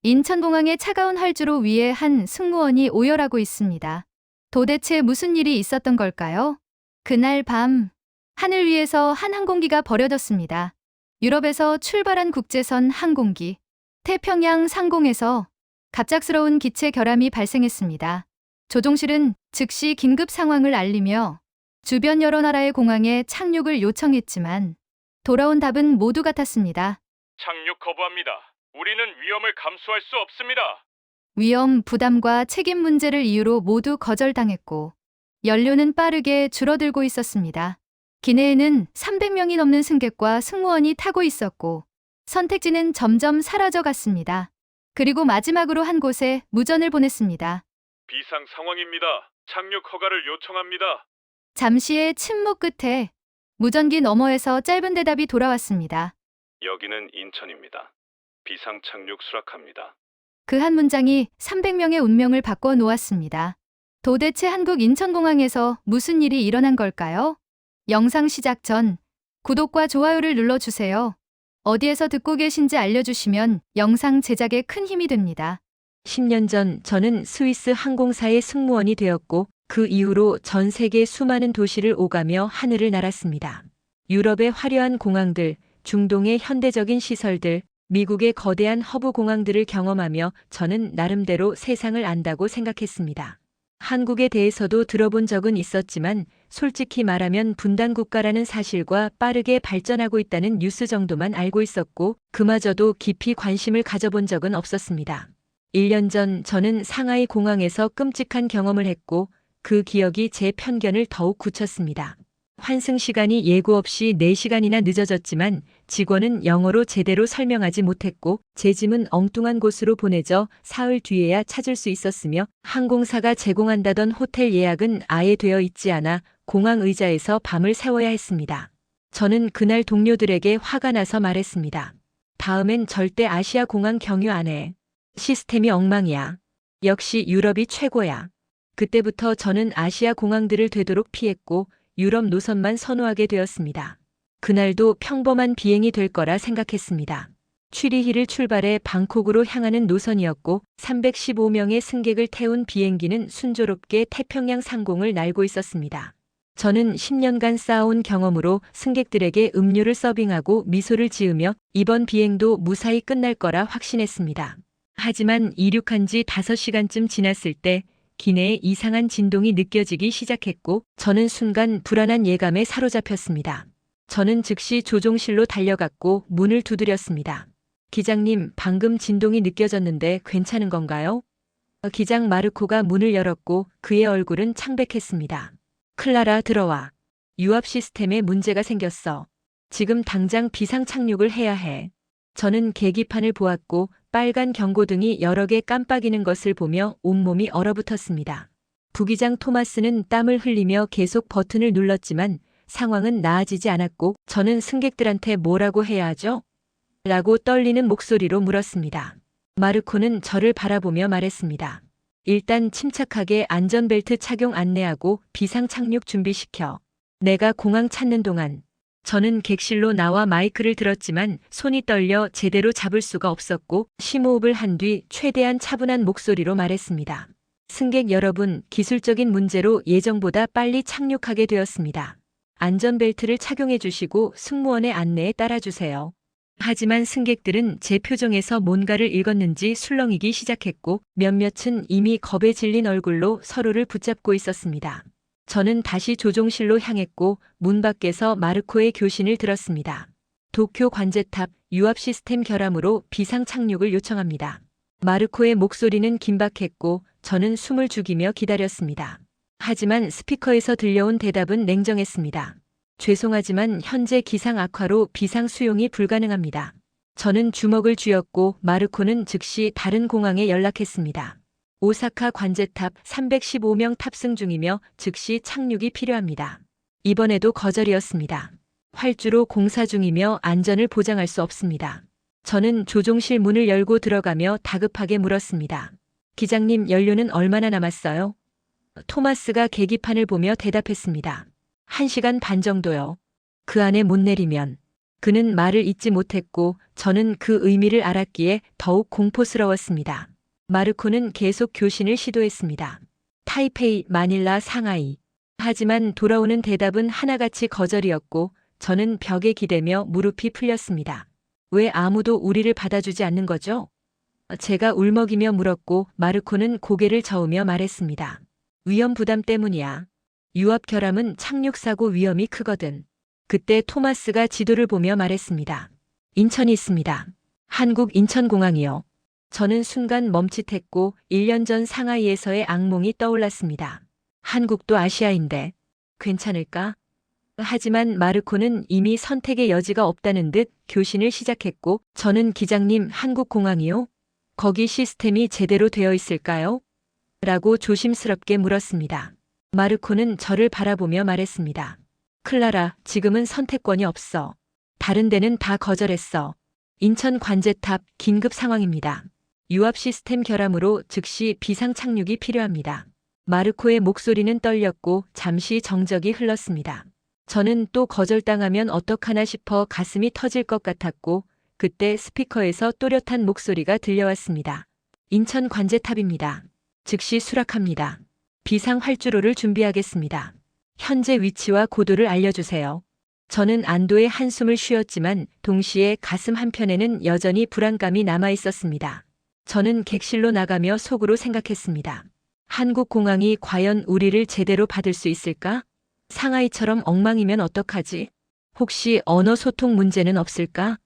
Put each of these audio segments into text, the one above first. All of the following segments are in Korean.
인천공항의 차가운 활주로 위에 한 승무원이 오열하고 있습니다. 도대체 무슨 일이 있었던 걸까요? 그날 밤, 하늘 위에서 한 항공기가 버려졌습니다. 유럽에서 출발한 국제선 항공기. 태평양 상공에서 갑작스러운 기체 결함이 발생했습니다. 조종실은 즉시 긴급 상황을 알리며 주변 여러 나라의 공항에 착륙을 요청했지만 돌아온 답은 모두 같았습니다. 착륙 거부합니다. 우리는 위험을 감수할 수 없습니다. 위험, 부담과 책임 문제를 이유로 모두 거절당했고 연료는 빠르게 줄어들고 있었습니다. 기내에는 300명이 넘는 승객과 승무원이 타고 있었고 선택지는 점점 사라져갔습니다. 그리고 마지막으로 한 곳에 무전을 보냈습니다. 비상 상황입니다. 착륙 허가를 요청합니다. 잠시의 침묵 끝에 무전기 너머에서 짧은 대답이 돌아왔습니다. 여기는 인천입니다. 비상 착륙 수락합니다. 그 한 문장이 300명의 운명을 바꿔 놓았습니다. 도대체 한국 인천공항에서 무슨 일이 일어난 걸까요? 영상 시작 전 구독과 좋아요를 눌러주세요. 어디에서 듣고 계신지 알려주시면 영상 제작에 큰 힘이 됩니다. 10년 전 저는 스위스 항공사의 승무원이 되었고 그 이후로 전 세계 수많은 도시를 오가며 하늘을 날았습니다. 유럽의 화려한 공항들, 중동의 현대적인 시설들, 미국의 거대한 허브 공항들을 경험하며 저는 나름대로 세상을 안다고 생각했습니다. 한국에 대해서도 들어본 적은 있었지만 솔직히 말하면 분단 국가라는 사실과 빠르게 발전하고 있다는 뉴스 정도만 알고 있었고 그마저도 깊이 관심을 가져본 적은 없었습니다. 1년 전 저는 상하이 공항에서 끔찍한 경험을 했고 그 기억이 제 편견을 더욱 굳혔습니다. 환승 시간이 예고 없이 4시간이나 늦어졌지만 직원은 영어로 제대로 설명하지 못했고 제 짐은 엉뚱한 곳으로 보내져 사흘 뒤에야 찾을 수 있었으며 항공사가 제공한다던 호텔 예약은 아예 되어 있지 않아 공항 의자에서 밤을 새워야 했습니다. 저는 그날 동료들에게 화가 나서 말했습니다. 다음엔 절대 아시아 공항 경유 안 해. 시스템이 엉망이야. 역시 유럽이 최고야. 그때부터 저는 아시아 공항들을 되도록 피했고 유럽 노선만 선호하게 되었습니다. 그날도 평범한 비행이 될 거라 생각했습니다. 취리히를 출발해 방콕으로 향하는 노선이었고 315명의 승객을 태운 비행기는 순조롭게 태평양 상공을 날고 있었습니다. 저는 10년간 쌓아온 경험으로 승객들에게 음료를 서빙하고 미소를 지으며 이번 비행도 무사히 끝날 거라 확신했습니다. 하지만 이륙한 지 5시간쯤 지났을 때 기내에 이상한 진동이 느껴지기 시작했고 저는 순간 불안한 예감에 사로잡혔습니다. 저는 즉시 조종실로 달려갔고 문을 두드렸습니다. 기장님, 방금 진동이 느껴졌는데 괜찮은 건가요? 기장 마르코가 문을 열었고 그의 얼굴은 창백했습니다. 클라라, 들어와. 유압 시스템에 문제가 생겼어. 지금 당장 비상 착륙을 해야 해. 저는 계기판을 보았고 빨간 경고등이 여러 개 깜빡이는 것을 보며 온몸이 얼어붙었습니다. 부기장 토마스는 땀을 흘리며 계속 버튼을 눌렀지만 상황은 나아지지 않았고 저는 승객들한테 뭐라고 해야 하죠? 라고 떨리는 목소리로 물었습니다. 마르코는 저를 바라보며 말했습니다. 일단 침착하게 안전벨트 착용 안내하고 비상 착륙 준비시켜. 내가 공항 찾는 동안. 저는 객실로 나와 마이크를 들었지만 손이 떨려 제대로 잡을 수가 없었고 심호흡을 한 뒤 최대한 차분한 목소리로 말했습니다. 승객 여러분, 기술적인 문제로 예정보다 빨리 착륙하게 되었습니다. 안전벨트를 착용해 주시고 승무원의 안내에 따라주세요. 하지만 승객들은 제 표정에서 뭔가를 읽었는지 술렁이기 시작했고 몇몇은 이미 겁에 질린 얼굴로 서로를 붙잡고 있었습니다. 저는 다시 조종실로 향했고 문 밖에서 마르코의 교신을 들었습니다. 도쿄 관제탑 유압 시스템 결함으로 비상 착륙을 요청합니다. 마르코의 목소리는 긴박했고 저는 숨을 죽이며 기다렸습니다. 하지만 스피커에서 들려온 대답은 냉정했습니다. 죄송하지만 현재 기상 악화로 비상 수용이 불가능합니다. 저는 주먹을 쥐었고 마르코는 즉시 다른 공항에 연락했습니다. 오사카 관제탑 315명 탑승 중이며 즉시 착륙이 필요합니다. 이번에도 거절이었습니다. 활주로 공사 중이며 안전을 보장할 수 없습니다. 저는 조종실 문을 열고 들어가며 다급하게 물었습니다. 기장님, 연료는 얼마나 남았어요? 토마스가 계기판을 보며 대답했습니다. 1시간 반 정도요. 그 안에 못 내리면. 그는 말을 잇지 못했고 저는 그 의미를 알았기에 더욱 공포스러웠습니다. 마르코는 계속 교신을 시도했습니다. 타이페이, 마닐라, 상하이. 하지만 돌아오는 대답은 하나같이 거절이었고 저는 벽에 기대며 무릎이 풀렸습니다. 왜 아무도 우리를 받아주지 않는 거죠? 제가 울먹이며 물었고 마르코는 고개를 저으며 말했습니다. 위험 부담 때문이야. 유럽 결함은 착륙사고 위험이 크거든. 그때 토마스가 지도를 보며 말했습니다. 인천이 있습니다. 한국 인천공항이요. 저는 순간 멈칫했고 1년 전 상하이에서의 악몽이 떠올랐습니다. 한국도 아시아인데 괜찮을까? 하지만 마르코는 이미 선택의 여지가 없다는 듯 교신을 시작했고 저는 기장님 한국공항이요? 거기 시스템이 제대로 되어 있을까요? 라고 조심스럽게 물었습니다. 마르코는 저를 바라보며 말했습니다. 클라라, 지금은 선택권이 없어. 다른 데는 다 거절했어. 인천 관제탑 긴급 상황입니다. 유압 시스템 결함으로 즉시 비상 착륙이 필요합니다. 마르코의 목소리는 떨렸고 잠시 정적이 흘렀습니다. 저는 또 거절당하면 어떡하나 싶어 가슴이 터질 것 같았고 그때 스피커에서 또렷한 목소리가 들려왔습니다. 인천 관제탑입니다. 즉시 수락합니다. 비상 활주로를 준비하겠습니다. 현재 위치와 고도를 알려주세요. 저는 안도의 한숨을 쉬었지만 동시에 가슴 한편에는 여전히 불안감이 남아 있었습니다. 저는 객실로 나가며 속으로 생각했습니다. 한국공항이 과연 우리를 제대로 받을 수 있을까? 상하이처럼 엉망이면 어떡하지? 혹시 언어 소통 문제는 없을까?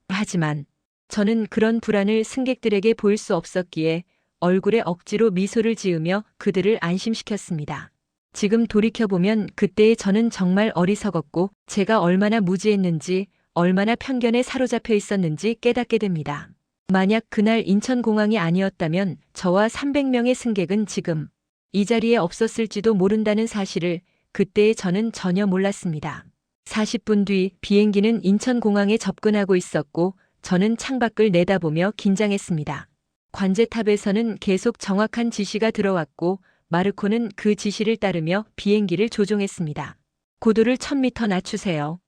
하지만 저는 그런 불안을 승객들에게 보일 수 없었기에 얼굴에 억지로 미소를 지으며 그들을 안심시켰습니다. 지금 돌이켜보면 그때의 저는 정말 어리석었고 제가 얼마나 무지했는지 얼마나 편견에 사로잡혀 있었는지 깨닫게 됩니다. 만약 그날 인천공항이 아니었다면 저와 300명의 승객은 지금 이 자리에 없었을지도 모른다는 사실을 그때의 저는 전혀 몰랐습니다. 40분 뒤 비행기는 인천공항에 접근하고 있었고 저는 창밖을 내다보며 긴장했습니다. 관제탑에서는 계속 정확한 지시가 들어왔고 마르코는 그 지시를 따르며 비행기를 조종했습니다. 고도를 1000m 낮추세요.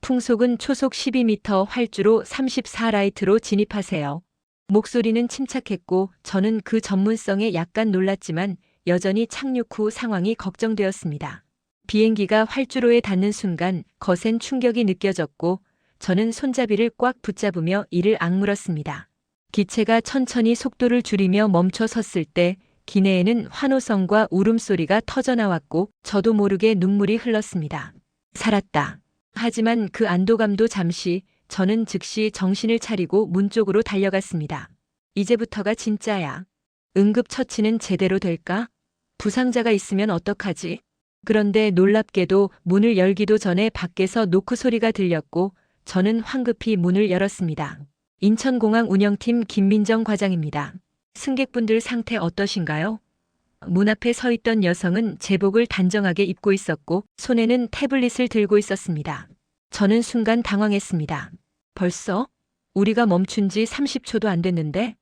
풍속은 초속 12m, 활주로 34라이트로 진입하세요. 목소리는 침착했고 저는 그 전문성에 약간 놀랐지만 여전히 착륙 후 상황이 걱정되었습니다. 비행기가 활주로에 닿는 순간 거센 충격이 느껴졌고 저는 손잡이를 꽉 붙잡으며 이를 악물었습니다. 기체가 천천히 속도를 줄이며 멈춰 섰을 때 기내에는 환호성과 울음소리가 터져나왔고 저도 모르게 눈물이 흘렀습니다. 살았다. 하지만 그 안도감도 잠시, 저는 즉시 정신을 차리고 문 쪽으로 달려갔습니다. 이제부터가 진짜야. 응급처치는 제대로 될까? 부상자가 있으면 어떡하지? 그런데 놀랍게도 문을 열기도 전에 밖에서 노크 소리가 들렸고 저는 황급히 문을 열었습니다. 인천공항 운영팀 김민정 과장입니다. 승객분들 상태 어떠신가요? 문 앞에 서 있던 여성은 제복을 단정하게 입고 있었고 손에는 태블릿을 들고 있었습니다. 저는 순간 당황했습니다. 벌써? 우리가 멈춘 지 30초도 안 됐는데?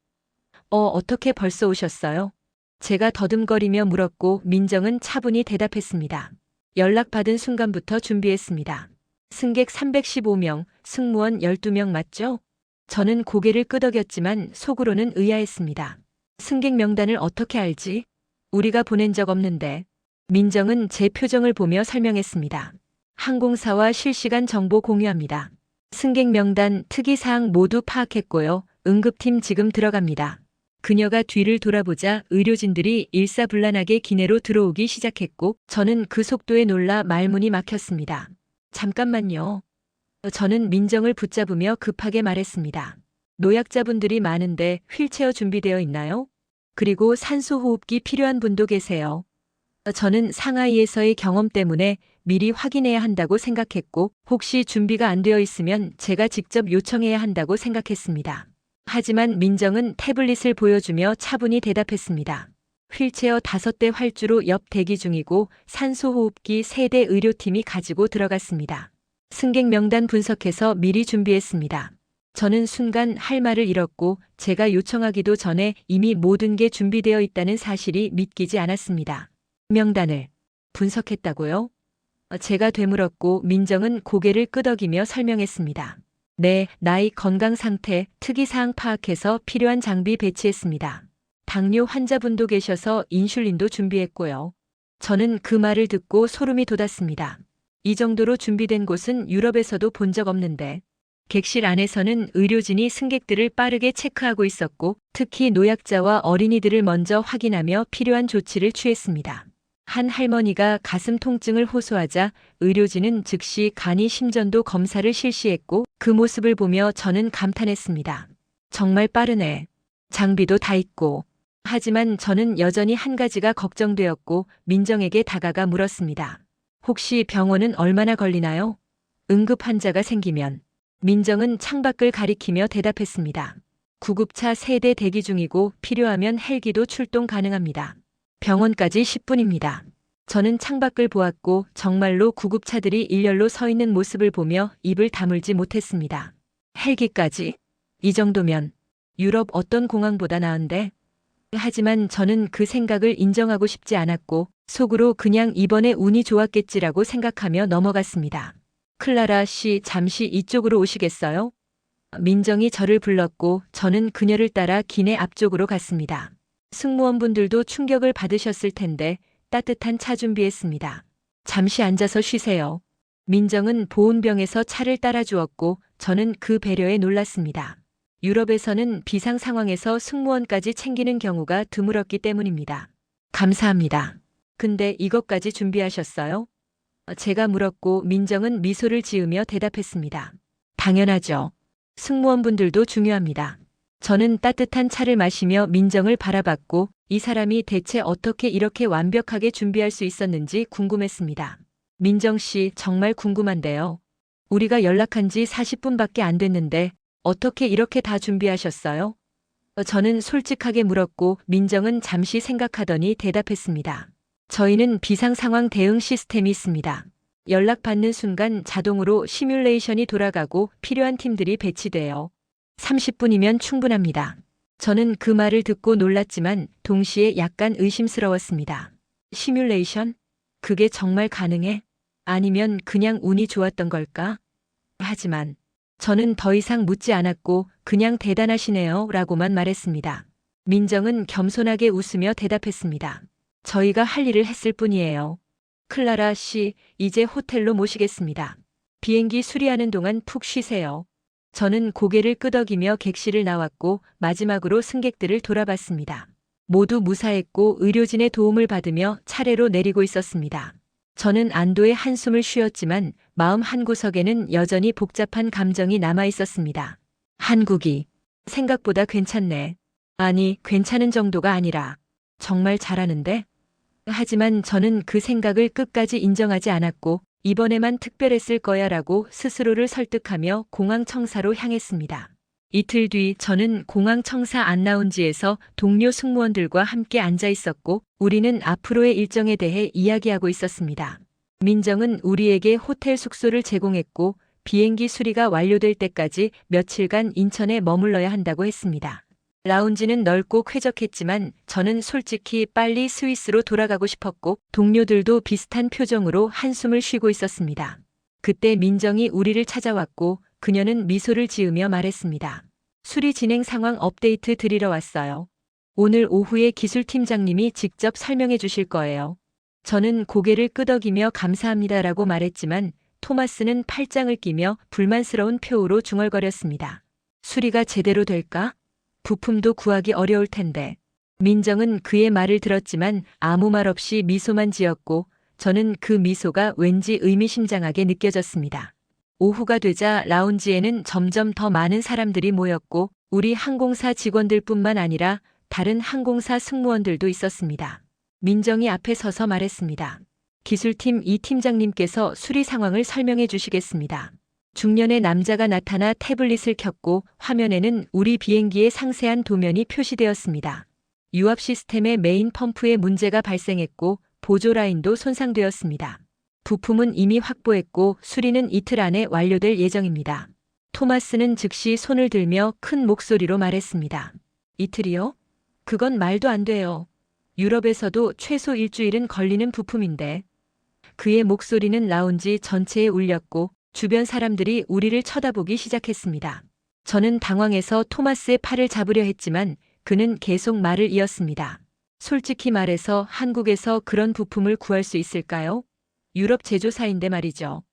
어떻게 벌써 오셨어요? 제가 더듬거리며 물었고 민정은 차분히 대답했습니다. 연락받은 순간부터 준비했습니다. 승객 315명, 승무원 12명 맞죠? 저는 고개를 끄덕였지만 속으로는 의아했습니다. 승객 명단을 어떻게 알지? 우리가 보낸 적 없는데. 민정은 제 표정을 보며 설명했습니다. 항공사와 실시간 정보 공유합니다. 승객 명단, 특이사항 모두 파악했고요. 응급팀 지금 들어갑니다. 그녀가 뒤를 돌아보자 의료진들이 일사불란하게 기내로 들어오기 시작했고 저는 그 속도에 놀라 말문이 막혔습니다. 잠깐만요. 저는 민정을 붙잡으며 급하게 말했습니다. 노약자분들이 많은데 휠체어 준비되어 있나요? 그리고 산소호흡기 필요한 분도 계세요. 저는 상하이에서의 경험 때문에 미리 확인해야 한다고 생각했고 혹시 준비가 안 되어 있으면 제가 직접 요청해야 한다고 생각했습니다. 하지만 민정은 태블릿을 보여주며 차분히 대답했습니다. 휠체어 5대 활주로 옆 대기 중이고 산소호흡기 3대 의료팀이 가지고 들어갔습니다. 승객 명단 분석해서 미리 준비했습니다. 저는 순간 할 말을 잃었고 제가 요청하기도 전에 이미 모든 게 준비되어 있다는 사실이 믿기지 않았습니다. 명단을 분석했다고요? 제가 되물었고 민정은 고개를 끄덕이며 설명했습니다. 네, 나이, 건강 상태, 특이사항 파악해서 필요한 장비 배치했습니다. 당뇨 환자분도 계셔서 인슐린도 준비했고요. 저는 그 말을 듣고 소름이 돋았습니다. 이 정도로 준비된 곳은 유럽에서도 본 적 없는데, 객실 안에서는 의료진이 승객들을 빠르게 체크하고 있었고, 특히 노약자와 어린이들을 먼저 확인하며 필요한 조치를 취했습니다. 한 할머니가 가슴 통증을 호소하자 의료진은 즉시 간이 심전도 검사를 실시했고, 그 모습을 보며 저는 감탄했습니다. 정말 빠르네. 장비도 다 있고. 하지만 저는 여전히 한 가지가 걱정되었고 민정에게 다가가 물었습니다. 혹시 병원은 얼마나 걸리나요? 응급 환자가 생기면. 민정은 창밖을 가리키며 대답했습니다. 구급차 3대 대기 중이고 필요하면 헬기도 출동 가능합니다. 병원까지 10분입니다. 저는 창밖을 보았고 정말로 구급차들이 일렬로 서 있는 모습을 보며 입을 다물지 못했습니다. 헬기까지? 이 정도면 유럽 어떤 공항보다 나은데? 하지만 저는 그 생각을 인정하고 싶지 않았고 속으로 그냥 이번에 운이 좋았겠지라고 생각하며 넘어갔습니다. 클라라 씨, 잠시 이쪽으로 오시겠어요? 민정이 저를 불렀고 저는 그녀를 따라 기내 앞쪽으로 갔습니다. 승무원분들도 충격을 받으셨을 텐데 따뜻한 차 준비했습니다. 잠시 앉아서 쉬세요. 민정은 보온병에서 차를 따라주었고 저는 그 배려에 놀랐습니다. 유럽에서는 비상 상황에서 승무원까지 챙기는 경우가 드물었기 때문입니다. 감사합니다. 근데 이것까지 준비하셨어요? 제가 물었고 민정은 미소를 지으며 대답했습니다. 당연하죠. 승무원분들도 중요합니다. 저는 따뜻한 차를 마시며 민정을 바라봤고 이 사람이 대체 어떻게 이렇게 완벽하게 준비할 수 있었는지 궁금했습니다. 민정 씨, 정말 궁금한데요. 우리가 연락한 지 40분밖에 안 됐는데 어떻게 이렇게 다 준비하셨어요? 저는 솔직하게 물었고 민정은 잠시 생각하더니 대답했습니다. 저희는 비상 상황 대응 시스템이 있습니다. 연락받는 순간 자동으로 시뮬레이션이 돌아가고 필요한 팀들이 배치돼요. 30분이면 충분합니다. 저는 그 말을 듣고 놀랐지만 동시에 약간 의심스러웠습니다. 시뮬레이션? 그게 정말 가능해? 아니면 그냥 운이 좋았던 걸까? 하지만 저는 더 이상 묻지 않았고 그냥 대단하시네요 라고만 말했습니다. 민정은 겸손하게 웃으며 대답했습니다. 저희가 할 일을 했을 뿐이에요. 클라라 씨, 이제 호텔로 모시겠습니다. 비행기 수리하는 동안 푹 쉬세요. 저는 고개를 끄덕이며 객실을 나왔고 마지막으로 승객들을 돌아봤습니다. 모두 무사했고 의료진의 도움을 받으며 차례로 내리고 있었습니다. 저는 안도의 한숨을 쉬었지만 마음 한구석에는 여전히 복잡한 감정이 남아 있었습니다. 한국이 생각보다 괜찮네. 아니, 괜찮은 정도가 아니라 정말 잘하는데? 하지만 저는 그 생각을 끝까지 인정하지 않았고 이번에만 특별했을 거야 라고 스스로를 설득하며 공항 청사로 향했습니다. 이틀 뒤 저는 공항 청사 안라운지에서 동료 승무원들과 함께 앉아 있었고 우리는 앞으로의 일정에 대해 이야기하고 있었습니다. 민정은 우리에게 호텔 숙소를 제공했고 비행기 수리가 완료될 때까지 며칠간 인천에 머물러야 한다고 했습니다. 라운지는 넓고 쾌적했지만 저는 솔직히 빨리 스위스로 돌아가고 싶었고 동료들도 비슷한 표정으로 한숨을 쉬고 있었습니다. 그때 민정이 우리를 찾아왔고 그녀는 미소를 지으며 말했습니다. 수리 진행 상황 업데이트 드리러 왔어요. 오늘 오후에 기술팀장님이 직접 설명해 주실 거예요. 저는 고개를 끄덕이며 감사합니다라고 말했지만 토마스는 팔짱을 끼며 불만스러운 표우로 중얼거렸습니다. 수리가 제대로 될까? 부품도 구하기 어려울 텐데. 민정은 그의 말을 들었지만 아무 말 없이 미소만 지었고 저는 그 미소가 왠지 의미심장하게 느껴졌습니다. 오후가 되자 라운지에는 점점 더 많은 사람들이 모였고 우리 항공사 직원들뿐만 아니라 다른 항공사 승무원들도 있었습니다. 민정이 앞에 서서 말했습니다. 기술팀 이 팀장님께서 수리 상황을 설명해 주시겠습니다. 중년의 남자가 나타나 태블릿을 켰고 화면에는 우리 비행기의 상세한 도면이 표시되었습니다. 유압 시스템의 메인 펌프에 문제가 발생했고 보조 라인도 손상되었습니다. 부품은 이미 확보했고 수리는 이틀 안에 완료될 예정입니다. 토마스는 즉시 손을 들며 큰 목소리로 말했습니다. 이틀이요? 그건 말도 안 돼요. 유럽에서도 최소 일주일은 걸리는 부품인데. 그의 목소리는 라운지 전체에 울렸고 주변 사람들이 우리를 쳐다보기 시작했습니다. 저는 당황해서 토마스의 팔을 잡으려 했지만 그는 계속 말을 이었습니다. 솔직히 말해서 한국에서 그런 부품을 구할 수 있을까요? 유럽 제조사인데 말이죠.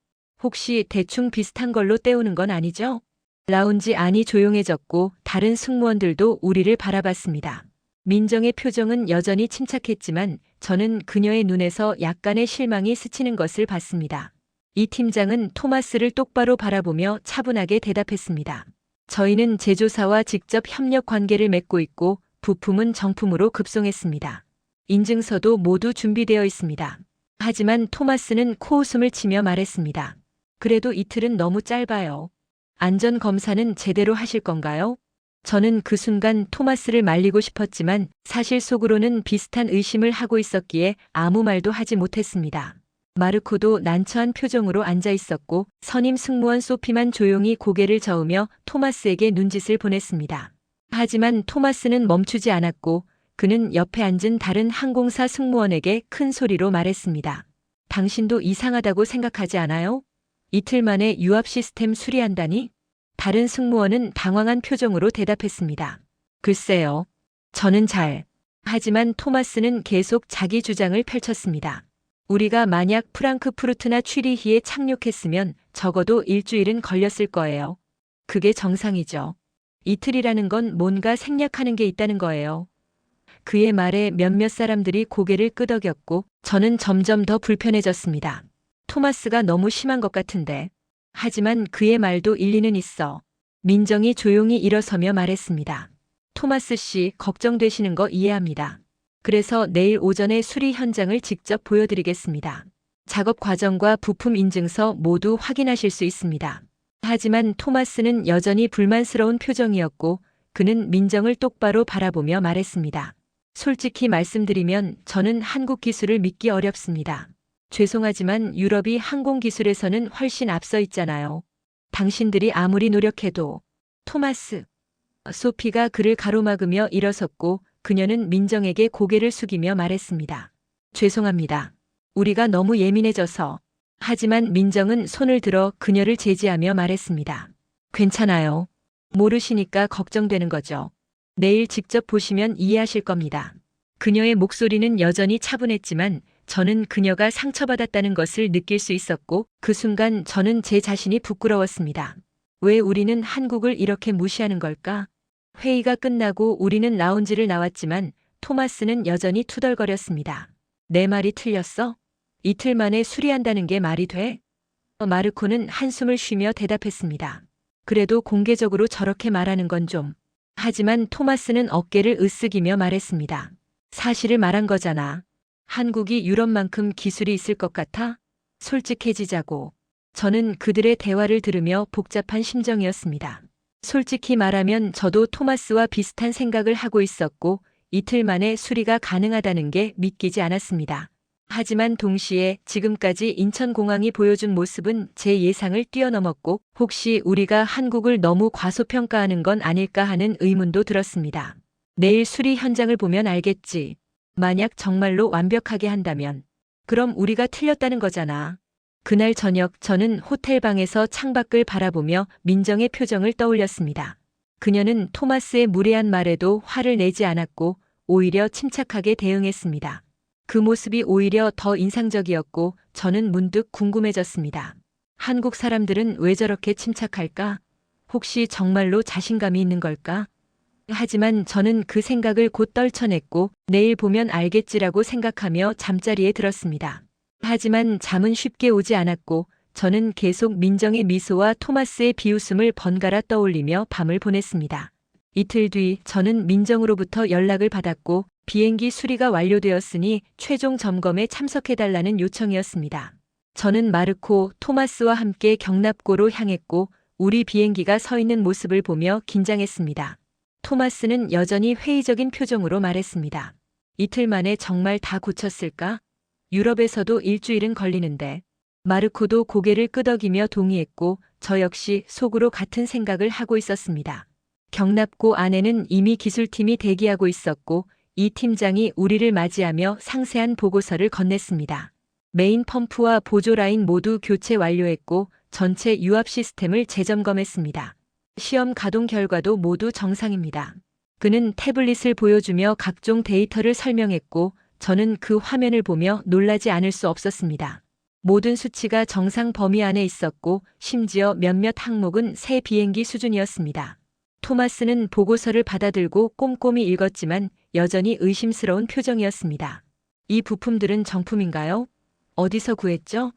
혹시 대충 비슷한 걸로 때우는 건 아니죠? 라운지 안이 조용해졌고 다른 승무원들도 우리를 바라봤습니다. 민정의 표정은 여전히 침착했지만 저는 그녀의 눈에서 약간의 실망이 스치는 것을 봤습니다. 이 팀장은 토마스를 똑바로 바라보며 차분하게 대답했습니다. 저희는 제조사와 직접 협력 관계를 맺고 있고 부품은 정품으로 급송했습니다. 인증서도 모두 준비되어 있습니다. 하지만 토마스는 코웃음을 치며 말했습니다. 그래도 이틀은 너무 짧아요. 안전검사는 제대로 하실 건가요? 저는 그 순간 토마스를 말리고 싶었지만 사실 속으로는 비슷한 의심을 하고 있었기에 아무 말도 하지 못했습니다. 마르코도 난처한 표정으로 앉아 있었고 선임 승무원 소피만 조용히 고개를 저으며 토마스에게 눈짓을 보냈습니다. 하지만 토마스는 멈추지 않았고 그는 옆에 앉은 다른 항공사 승무원에게 큰 소리로 말했습니다. 당신도 이상하다고 생각하지 않아요? 이틀 만에 유압 시스템 수리한다니? 다른 승무원은 당황한 표정으로 대답했습니다. 글쎄요. 저는 하지만 토마스는 계속 자기 주장을 펼쳤습니다. 우리가 만약 프랑크푸르트나 취리히에 착륙했으면 적어도 일주일은 걸렸을 거예요. 그게 정상이죠. 이틀이라는 건 뭔가 생략하는 게 있다는 거예요. 그의 말에 몇몇 사람들이 고개를 끄덕였고 저는 점점 더 불편해졌습니다. 토마스가 너무 심한 것 같은데. 하지만 그의 말도 일리는 있어. 민정이 조용히 일어서며 말했습니다. 토마스 씨 걱정되시는 거 이해합니다. 그래서 내일 오전에 수리 현장을 직접 보여드리겠습니다. 작업 과정과 부품 인증서 모두 확인하실 수 있습니다. 하지만 토마스는 여전히 불만스러운 표정이었고 그는 민정을 똑바로 바라보며 말했습니다. 솔직히 말씀드리면 저는 한국 기술을 믿기 어렵습니다. 죄송하지만 유럽이 항공기술에서는 훨씬 앞서 있잖아요. 당신들이 아무리 노력해도. 토마스. 소피가 그를 가로막으며 일어섰고 그녀는 민정에게 고개를 숙이며 말했습니다. 죄송합니다. 우리가 너무 예민해져서. 하지만 민정은 손을 들어 그녀를 제지하며 말했습니다. 괜찮아요. 모르시니까 걱정되는 거죠. 내일 직접 보시면 이해하실 겁니다. 그녀의 목소리는 여전히 차분했지만 저는 그녀가 상처받았다는 것을 느낄 수 있었고 그 순간 저는 제 자신이 부끄러웠습니다. 왜 우리는 한국을 이렇게 무시하는 걸까? 회의가 끝나고 우리는 라운지를 나왔지만 토마스는 여전히 투덜거렸습니다. 내 말이 틀렸어? 이틀 만에 수리한다는 게 말이 돼? 마르코는 한숨을 쉬며 대답했습니다. 그래도 공개적으로 저렇게 말하는 건 좀. 하지만 토마스는 어깨를 으쓱이며 말했습니다. 사실을 말한 거잖아. 한국이 유럽만큼 기술이 있을 것 같아? 솔직해지자고. 저는 그들의 대화를 들으며 복잡한 심정이었습니다. 솔직히 말하면 저도 토마스와 비슷한 생각을 하고 있었고 이틀 만에 수리가 가능하다는 게 믿기지 않았습니다. 하지만 동시에 지금까지 인천공항이 보여준 모습은 제 예상을 뛰어넘었고 혹시 우리가 한국을 너무 과소평가하는 건 아닐까 하는 의문도 들었습니다. 내일 수리 현장을 보면 알겠지. 만약 정말로 완벽하게 한다면. 그럼 우리가 틀렸다는 거잖아. 그날 저녁 저는 호텔 방에서 창밖을 바라보며 민정의 표정을 떠올렸습니다. 그녀는 토마스의 무례한 말에도 화를 내지 않았고 오히려 침착하게 대응했습니다. 그 모습이 오히려 더 인상적이었고 저는 문득 궁금해졌습니다. 한국 사람들은 왜 저렇게 침착할까? 혹시 정말로 자신감이 있는 걸까? 하지만 저는 그 생각을 곧 떨쳐냈고 내일 보면 알겠지라고 생각하며 잠자리에 들었습니다. 하지만 잠은 쉽게 오지 않았고 저는 계속 민정의 미소와 토마스의 비웃음을 번갈아 떠올리며 밤을 보냈습니다. 이틀 뒤 저는 민정으로부터 연락을 받았고 비행기 수리가 완료되었으니 최종 점검에 참석해달라는 요청이었습니다. 저는 마르코, 토마스와 함께 경납고로 향했고 우리 비행기가 서 있는 모습을 보며 긴장했습니다. 토마스는 여전히 회의적인 표정으로 말했습니다. 이틀 만에 정말 다 고쳤을까? 유럽에서도 일주일은 걸리는데. 마르코도 고개를 끄덕이며 동의했고 저 역시 속으로 같은 생각을 하고 있었습니다. 경납고 안에는 이미 기술팀이 대기하고 있었고 이 팀장이 우리를 맞이하며 상세한 보고서를 건넸습니다. 메인 펌프와 보조 라인 모두 교체 완료했고 전체 유압 시스템을 재점검했습니다. 시험 가동 결과도 모두 정상입니다. 그는 태블릿을 보여주며 각종 데이터를 설명했고 저는 그 화면을 보며 놀라지 않을 수 없었습니다. 모든 수치가 정상 범위 안에 있었고 심지어 몇몇 항목은 새 비행기 수준이었습니다. 토마스는 보고서를 받아들고 꼼꼼히 읽었지만 여전히 의심스러운 표정이었습니다. 이 부품들은 정품인가요? 어디서 구했죠?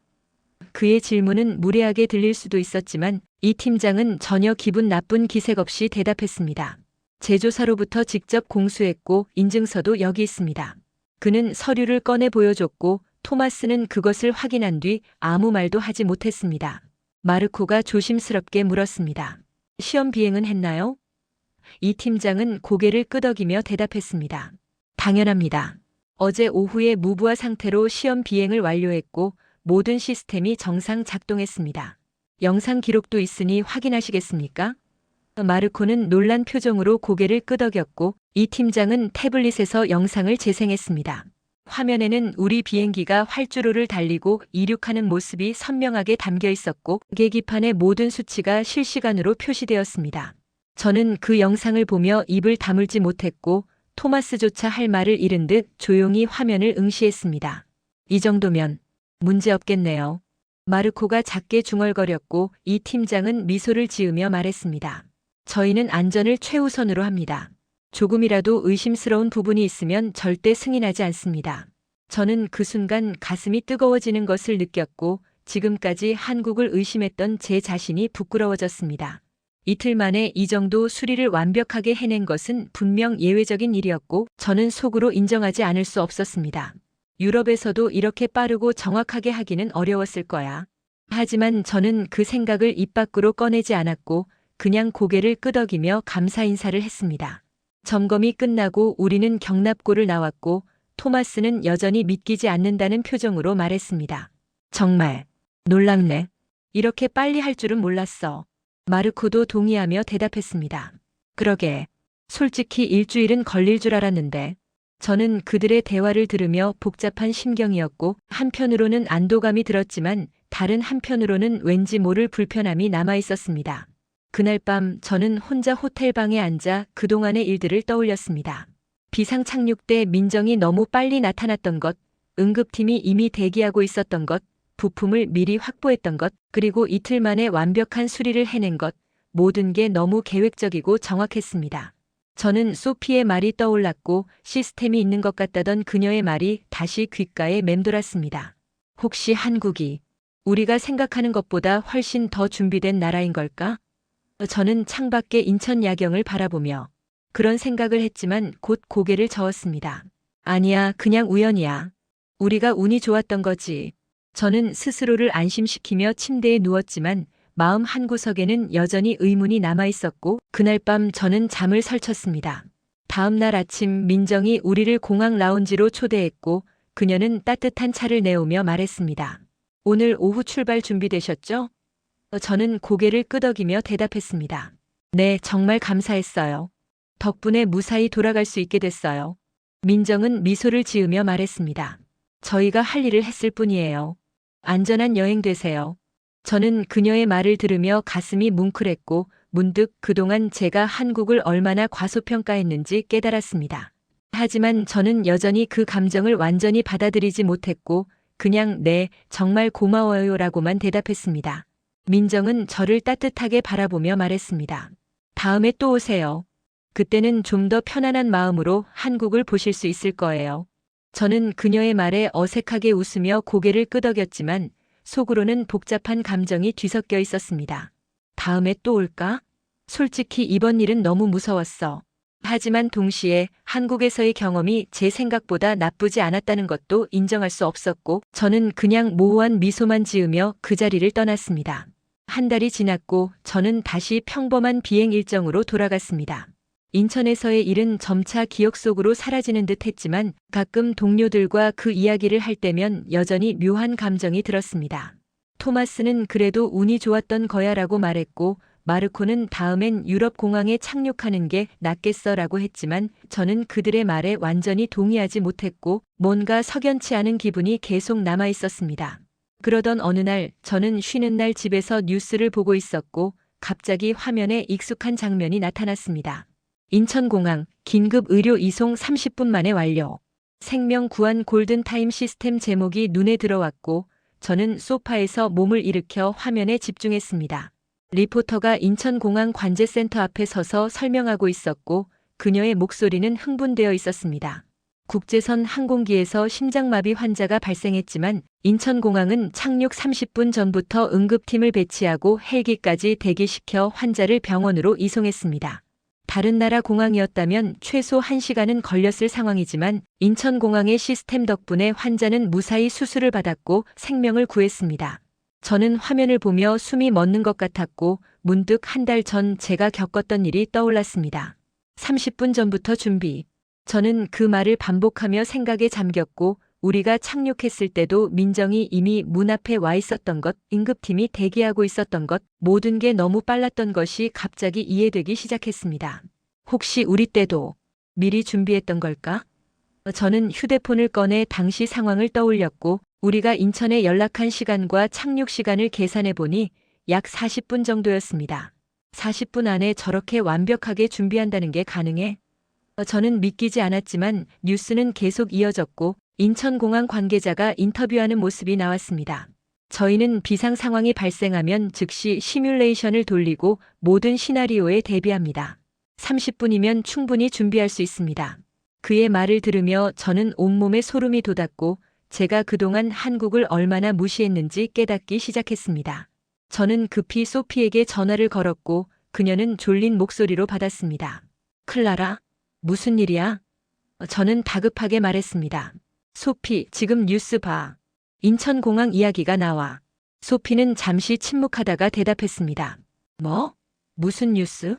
그의 질문은 무례하게 들릴 수도 있었지만 이 팀장은 전혀 기분 나쁜 기색 없이 대답했습니다. 제조사로부터 직접 공수했고 인증서도 여기 있습니다. 그는 서류를 꺼내 보여줬고 토마스는 그것을 확인한 뒤 아무 말도 하지 못했습니다. 마르코가 조심스럽게 물었습니다. 시험 비행은 했나요? 이 팀장은 고개를 끄덕이며 대답했습니다. 당연합니다. 어제 오후에 무부하 상태로 시험 비행을 완료했고 모든 시스템이 정상 작동했습니다. 영상 기록도 있으니 확인하시겠습니까? 마르코는 놀란 표정으로 고개를 끄덕였고 이 팀장은 태블릿에서 영상을 재생했습니다. 화면에는 우리 비행기가 활주로를 달리고 이륙하는 모습이 선명하게 담겨 있었고 계기판의 모든 수치가 실시간으로 표시되었습니다. 저는 그 영상을 보며 입을 다물지 못했고 토마스조차 할 말을 잃은 듯 조용히 화면을 응시했습니다. 이 정도면 문제 없겠네요. 마르코가 작게 중얼거렸고 이 팀장은 미소를 지으며 말했습니다. 저희는 안전을 최우선으로 합니다. 조금이라도 의심스러운 부분이 있으면 절대 승인하지 않습니다. 저는 그 순간 가슴이 뜨거워지는 것을 느꼈고 지금까지 한국을 의심했던 제 자신이 부끄러워졌습니다. 이틀 만에 이 정도 수리를 완벽하게 해낸 것은 분명 예외적인 일이었고 저는 속으로 인정하지 않을 수 없었습니다. 유럽에서도 이렇게 빠르고 정확하게 하기는 어려웠을 거야. 하지만 저는 그 생각을 입 밖으로 꺼내지 않았고 그냥 고개를 끄덕이며 감사 인사를 했습니다. 점검이 끝나고 우리는 경납고를 나왔고 토마스는 여전히 믿기지 않는다는 표정으로 말했습니다. 정말 놀랍네. 이렇게 빨리 할 줄은 몰랐어. 마르코도 동의하며 대답했습니다. 그러게. 솔직히 일주일은 걸릴 줄 알았는데. 저는 그들의 대화를 들으며 복잡한 심경이었고 한편으로는 안도감이 들었지만 다른 한편으로는 왠지 모를 불편함이 남아 있었습니다. 그날 밤 저는 혼자 호텔방에 앉아 그동안의 일들을 떠올렸습니다. 비상 착륙 때 민정이 너무 빨리 나타났던 것, 응급팀이 이미 대기하고 있었던 것, 부품을 미리 확보했던 것, 그리고 이틀 만에 완벽한 수리를 해낸 것, 모든 게 너무 계획적이고 정확했습니다. 저는 소피의 말이 떠올랐고 시스템이 있는 것 같다던 그녀의 말이 다시 귓가에 맴돌았습니다. 혹시 한국이 우리가 생각하는 것보다 훨씬 더 준비된 나라인 걸까? 저는 창밖의 인천 야경을 바라보며 그런 생각을 했지만 곧 고개를 저었습니다. 아니야, 그냥 우연이야. 우리가 운이 좋았던 거지. 저는 스스로를 안심시키며 침대에 누웠지만 마음 한구석에는 여전히 의문이 남아 있었고 그날 밤 저는 잠을 설쳤습니다. 다음 날 아침 민정이 우리를 공항 라운지로 초대했고 그녀는 따뜻한 차를 내오며 말했습니다. 오늘 오후 출발 준비되셨죠? 저는 고개를 끄덕이며 대답했습니다. 네, 정말 감사했어요. 덕분에 무사히 돌아갈 수 있게 됐어요. 민정은 미소를 지으며 말했습니다. 저희가 할 일을 했을 뿐이에요. 안전한 여행 되세요. 저는 그녀의 말을 들으며 가슴이 뭉클했고 문득 그동안 제가 한국을 얼마나 과소평가했는지 깨달았습니다. 하지만 저는 여전히 그 감정을 완전히 받아들이지 못했고 그냥 네, 정말 고마워요라고만 대답했습니다. 민정은 저를 따뜻하게 바라보며 말했습니다. 다음에 또 오세요. 그때는 좀 더 편안한 마음으로 한국을 보실 수 있을 거예요. 저는 그녀의 말에 어색하게 웃으며 고개를 끄덕였지만 속으로는 복잡한 감정이 뒤섞여 있었습니다. 다음에 또 올까? 솔직히 이번 일은 너무 무서웠어. 하지만 동시에 한국에서의 경험이 제 생각보다 나쁘지 않았다는 것도 인정할 수 없었고 저는 그냥 모호한 미소만 지으며 그 자리를 떠났습니다. 한 달이 지났고 저는 다시 평범한 비행 일정으로 돌아갔습니다. 인천에서의 일은 점차 기억 속으로 사라지는 듯 했지만 가끔 동료들과 그 이야기를 할 때면 여전히 묘한 감정이 들었습니다. 토마스는 그래도 운이 좋았던 거야라고 말했고 마르코는 다음엔 유럽 공항에 착륙하는 게 낫겠어라고 했지만 저는 그들의 말에 완전히 동의하지 못했고 뭔가 석연치 않은 기분이 계속 남아 있었습니다. 그러던 어느 날 저는 쉬는 날 집에서 뉴스를 보고 있었고 갑자기 화면에 익숙한 장면이 나타났습니다. 인천공항 긴급 의료 이송 30분 만에 완료. 생명 구한 골든타임 시스템 제목이 눈에 들어왔고 저는 소파에서 몸을 일으켜 화면에 집중했습니다. 리포터가 인천공항 관제센터 앞에 서서 설명하고 있었고 그녀의 목소리는 흥분되어 있었습니다. 국제선 항공기에서 심장마비 환자가 발생했지만 인천공항은 착륙 30분 전부터 응급팀을 배치하고 헬기까지 대기시켜 환자를 병원으로 이송했습니다. 다른 나라 공항이었다면 최소 1시간은 걸렸을 상황이지만 인천공항의 시스템 덕분에 환자는 무사히 수술을 받았고 생명을 구했습니다. 저는 화면을 보며 숨이 멎는 것 같았고 문득 한 달 전 제가 겪었던 일이 떠올랐습니다. 30분 전부터 준비. 저는 그 말을 반복하며 생각에 잠겼고 우리가 착륙했을 때도 민정이 이미 문 앞에 와 있었던 것, 응급팀이 대기하고 있었던 것, 모든 게 너무 빨랐던 것이 갑자기 이해되기 시작했습니다. 혹시 우리 때도 미리 준비했던 걸까? 저는 휴대폰을 꺼내 당시 상황을 떠올렸고 우리가 인천에 연락한 시간과 착륙 시간을 계산해 보니 약 40분 정도였습니다. 40분 안에 저렇게 완벽하게 준비한다는 게 가능해? 저는 믿기지 않았지만 뉴스는 계속 이어졌고 인천공항 관계자가 인터뷰하는 모습이 나왔습니다. 저희는 비상 상황이 발생하면 즉시 시뮬레이션을 돌리고 모든 시나리오에 대비합니다. 30분이면 충분히 준비할 수 있습니다. 그의 말을 들으며 저는 온몸에 소름이 돋았고 제가 그동안 한국을 얼마나 무시했는지 깨닫기 시작했습니다. 저는 급히 소피에게 전화를 걸었고 그녀는 졸린 목소리로 받았습니다. 클라라? 무슨 일이야? 저는 다급하게 말했습니다. 소피, 지금 뉴스 봐. 인천공항 이야기가 나와. 소피는 잠시 침묵하다가 대답했습니다. 뭐? 무슨 뉴스?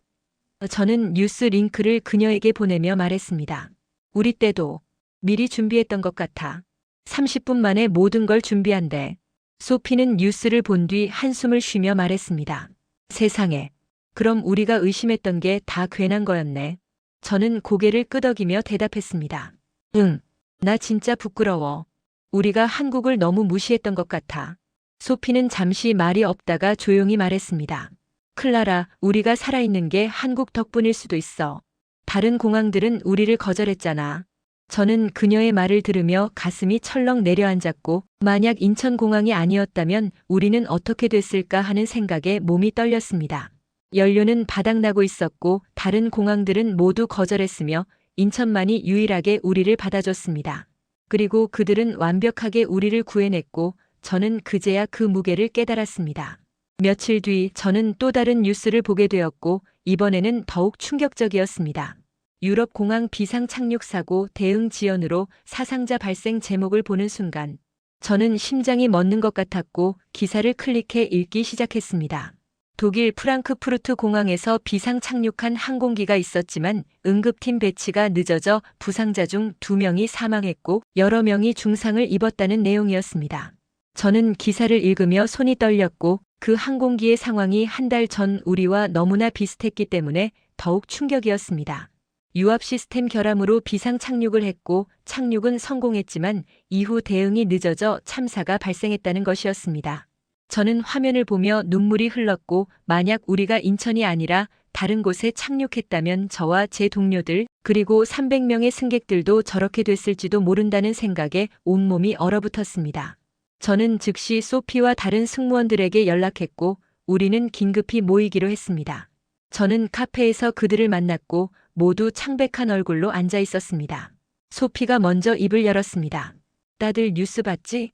저는 뉴스 링크를 그녀에게 보내며 말했습니다. 우리 때도 미리 준비했던 것 같아. 30분 만에 모든 걸 준비한대. 소피는 뉴스를 본 뒤 한숨을 쉬며 말했습니다. 세상에. 그럼 우리가 의심했던 게 다 괜한 거였네. 저는 고개를 끄덕이며 대답했습니다. 응, 나 진짜 부끄러워. 우리가 한국을 너무 무시했던 것 같아. 소피는 잠시 말이 없다가 조용히 말했습니다. 클라라, 우리가 살아있는 게 한국 덕분일 수도 있어. 다른 공항들은 우리를 거절했잖아. 저는 그녀의 말을 들으며 가슴이 철렁 내려앉았고 만약 인천공항이 아니었다면 우리는 어떻게 됐을까 하는 생각에 몸이 떨렸습니다. 연료는 바닥나고 있었고 다른 공항들은 모두 거절했으며 인천만이 유일하게 우리를 받아줬습니다. 그리고 그들은 완벽하게 우리를 구해냈고 저는 그제야 그 무게를 깨달았습니다. 며칠 뒤 저는 또 다른 뉴스를 보게 되었고 이번에는 더욱 충격적이었습니다. 유럽 공항 비상 착륙 사고 대응 지연으로 사상자 발생 제목을 보는 순간 저는 심장이 멎는 것 같았고 기사를 클릭해 읽기 시작했습니다. 독일 프랑크푸르트 공항에서 비상 착륙한 항공기가 있었지만 응급팀 배치가 늦어져 부상자 중 2명이 사망했고 여러 명이 중상을 입었다는 내용이었습니다. 저는 기사를 읽으며 손이 떨렸고 그 항공기의 상황이 한 달 전 우리와 너무나 비슷했기 때문에 더욱 충격이었습니다. 유압 시스템 결함으로 비상 착륙을 했고 착륙은 성공했지만 이후 대응이 늦어져 참사가 발생했다는 것이었습니다. 저는 화면을 보며 눈물이 흘렀고 만약 우리가 인천이 아니라 다른 곳에 착륙했다면 저와 제 동료들 그리고 300명의 승객들도 저렇게 됐을지도 모른다는 생각에 온몸이 얼어붙었습니다. 저는 즉시 소피와 다른 승무원들에게 연락했고 우리는 긴급히 모이기로 했습니다. 저는 카페에서 그들을 만났고 모두 창백한 얼굴로 앉아 있었습니다. 소피가 먼저 입을 열었습니다. 다들 뉴스 봤지?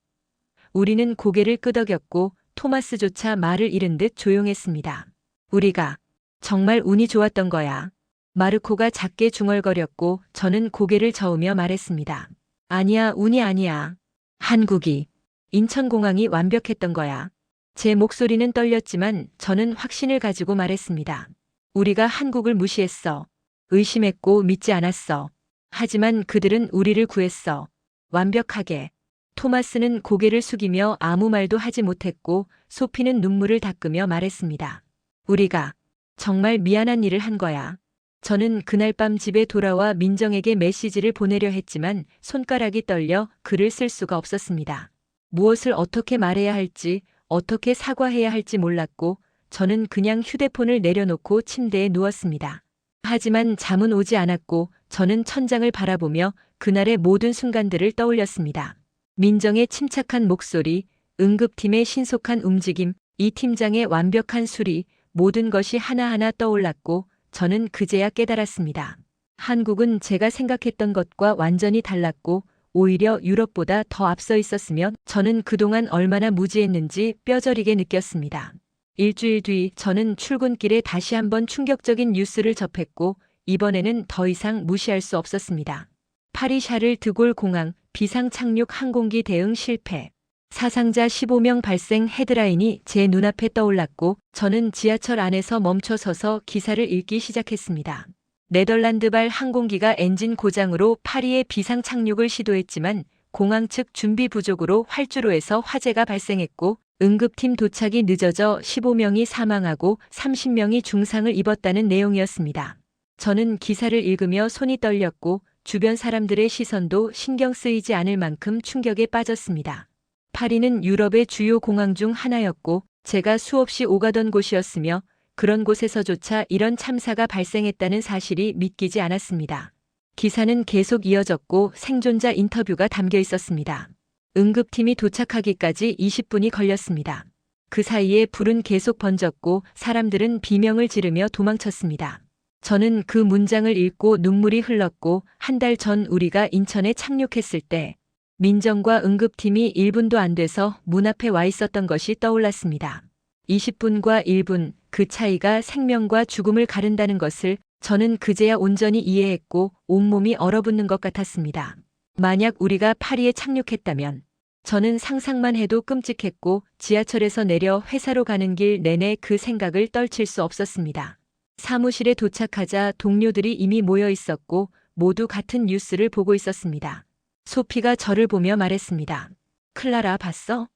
우리는 고개를 끄덕였고 토마스조차 말을 잃은 듯 조용했습니다. 우리가 정말 운이 좋았던 거야. 마르코가 작게 중얼거렸고 저는 고개를 저으며 말했습니다. 아니야, 운이 아니야. 한국이, 인천공항이 완벽했던 거야. 제 목소리는 떨렸지만 저는 확신을 가지고 말했습니다. 우리가 한국을 무시했어. 의심했고 믿지 않았어. 하지만 그들은 우리를 구했어. 완벽하게. 토마스는 고개를 숙이며 아무 말도 하지 못했고 소피는 눈물을 닦으며 말했습니다. 우리가 정말 미안한 일을 한 거야. 저는 그날 밤 집에 돌아와 민정에게 메시지를 보내려 했지만 손가락이 떨려 글을 쓸 수가 없었습니다. 무엇을 어떻게 말해야 할지, 어떻게 사과해야 할지 몰랐고, 저는 그냥 휴대폰을 내려놓고 침대에 누웠습니다. 하지만 잠은 오지 않았고, 저는 천장을 바라보며 그날의 모든 순간들을 떠올렸습니다. 민정의 침착한 목소리, 응급팀의 신속한 움직임, 이 팀장의 완벽한 수리, 모든 것이 하나하나 떠올랐고, 저는 그제야 깨달았습니다. 한국은 제가 생각했던 것과 완전히 달랐고, 오히려 유럽보다 더 앞서 있었으며 저는 그동안 얼마나 무지했는지 뼈저리게 느꼈습니다. 일주일 뒤 저는 출근길에 다시 한번 충격적인 뉴스를 접했고, 이번에는 더 이상 무시할 수 없었습니다. 파리 샤를 드골 공항 비상 착륙 항공기 대응 실패. 사상자 15명 발생 헤드라인이 제 눈앞에 떠올랐고, 저는 지하철 안에서 멈춰서서 기사를 읽기 시작했습니다. 네덜란드발 항공기가 엔진 고장으로 파리에 비상 착륙을 시도했지만 공항 측 준비 부족으로 활주로에서 화재가 발생했고, 응급팀 도착이 늦어져 15명이 사망하고 30명이 중상을 입었다는 내용이었습니다. 저는 기사를 읽으며 손이 떨렸고, 주변 사람들의 시선도 신경 쓰이지 않을 만큼 충격에 빠졌습니다. 파리는 유럽의 주요 공항 중 하나였고, 제가 수없이 오가던 곳이었으며, 그런 곳에서조차 이런 참사가 발생했다는 사실이 믿기지 않았습니다. 기사는 계속 이어졌고 생존자 인터뷰가 담겨 있었습니다. 응급팀이 도착하기까지 20분이 걸렸습니다. 그 사이에 불은 계속 번졌고 사람들은 비명을 지르며 도망쳤습니다. 저는 그 문장을 읽고 눈물이 흘렀고, 한 달 전 우리가 인천에 착륙했을 때 민정과 응급팀이 1분도 안 돼서 문 앞에 와 있었던 것이 떠올랐습니다. 20분과 1분, 그 차이가 생명과 죽음을 가른다는 것을 저는 그제야 온전히 이해했고 온몸이 얼어붙는 것 같았습니다. 만약 우리가 파리에 착륙했다면, 저는 상상만 해도 끔찍했고 지하철에서 내려 회사로 가는 길 내내 그 생각을 떨칠 수 없었습니다. 사무실에 도착하자 동료들이 이미 모여 있었고 모두 같은 뉴스를 보고 있었습니다. 소피가 저를 보며 말했습니다. 클라라, 봤어?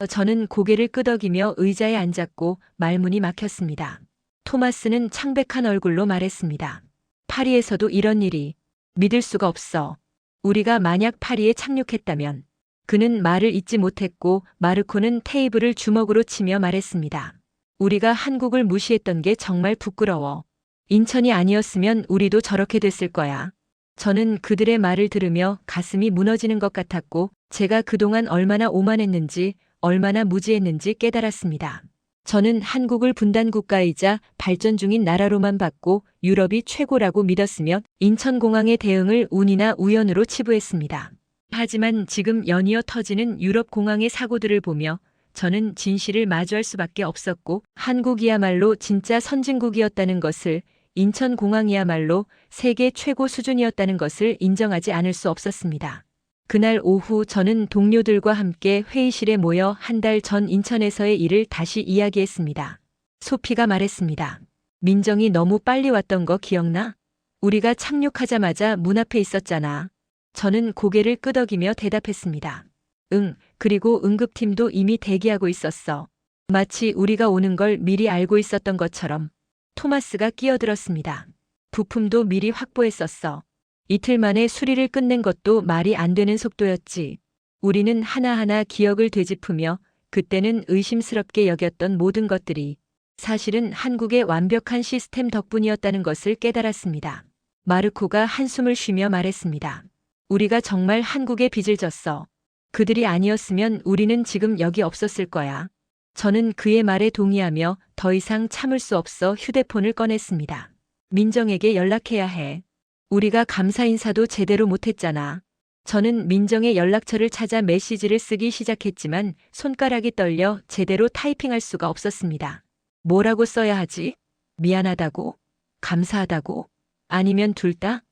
저는 고개를 끄덕이며 의자에 앉았고 말문이 막혔습니다. 토마스는 창백한 얼굴로 말했습니다. 파리에서도 이런 일이. 믿을 수가 없어. 우리가 만약 파리에 착륙했다면. 그는 말을 잇지 못했고 마르코는 테이블을 주먹으로 치며 말했습니다. 우리가 한국을 무시했던 게 정말 부끄러워. 인천이 아니었으면 우리도 저렇게 됐을 거야. 저는 그들의 말을 들으며 가슴이 무너지는 것 같았고, 제가 그동안 얼마나 오만했는지, 얼마나 무지했는지 깨달았습니다. 저는 한국을 분단 국가이자 발전 중인 나라로만 봤고 유럽이 최고라고 믿었으며 인천공항의 대응을 운이나 우연으로 치부했습니다. 하지만 지금 연이어 터지는 유럽 공항의 사고들을 보며 저는 진실을 마주할 수밖에 없었고, 한국이야말로 진짜 선진국이었다는 것을, 인천공항이야말로 세계 최고 수준이었다는 것을 인정하지 않을 수 없었습니다. 그날 오후 저는 동료들과 함께 회의실에 모여 한 달 전 인천에서의 일을 다시 이야기했습니다. 소피가 말했습니다. 민정이 너무 빨리 왔던 거 기억나? 우리가 착륙하자마자 문 앞에 있었잖아. 저는 고개를 끄덕이며 대답했습니다. 응, 그리고 응급팀도 이미 대기하고 있었어. 마치 우리가 오는 걸 미리 알고 있었던 것처럼. 토마스가 끼어들었습니다. 부품도 미리 확보했었어. 이틀 만에 수리를 끝낸 것도 말이 안 되는 속도였지. 우리는 하나하나 기억을 되짚으며 그때는 의심스럽게 여겼던 모든 것들이 사실은 한국의 완벽한 시스템 덕분이었다는 것을 깨달았습니다. 마르코가 한숨을 쉬며 말했습니다. 우리가 정말 한국에 빚을 졌어. 그들이 아니었으면 우리는 지금 여기 없었을 거야. 저는 그의 말에 동의하며 더 이상 참을 수 없어 휴대폰을 꺼냈습니다. 민정에게 연락해야 해. 우리가 감사 인사도 제대로 못했잖아. 저는 민정의 연락처를 찾아 메시지를 쓰기 시작했지만 손가락이 떨려 제대로 타이핑할 수가 없었습니다. 뭐라고 써야 하지? 미안하다고? 감사하다고? 아니면 둘 다?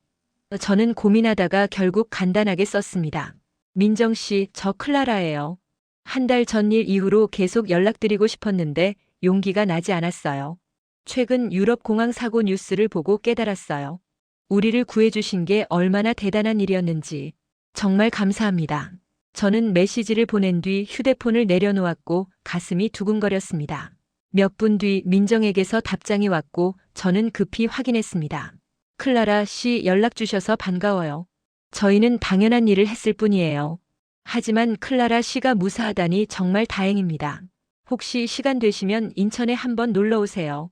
저는 고민하다가 결국 간단하게 썼습니다. 민정 씨, 저 클라라예요. 한 달 전 일 이후로 계속 연락드리고 싶었는데 용기가 나지 않았어요. 최근 유럽 공항 사고 뉴스를 보고 깨달았어요. 우리를 구해주신 게 얼마나 대단한 일이었는지. 정말 감사합니다. 저는 메시지를 보낸 뒤 휴대폰을 내려놓았고 가슴이 두근거렸습니다. 몇 분 뒤 민정에게서 답장이 왔고 저는 급히 확인했습니다. 클라라 씨, 연락 주셔서 반가워요. 저희는 당연한 일을 했을 뿐이에요. 하지만 클라라 씨가 무사하다니 정말 다행입니다. 혹시 시간 되시면 인천에 한번 놀러 오세요.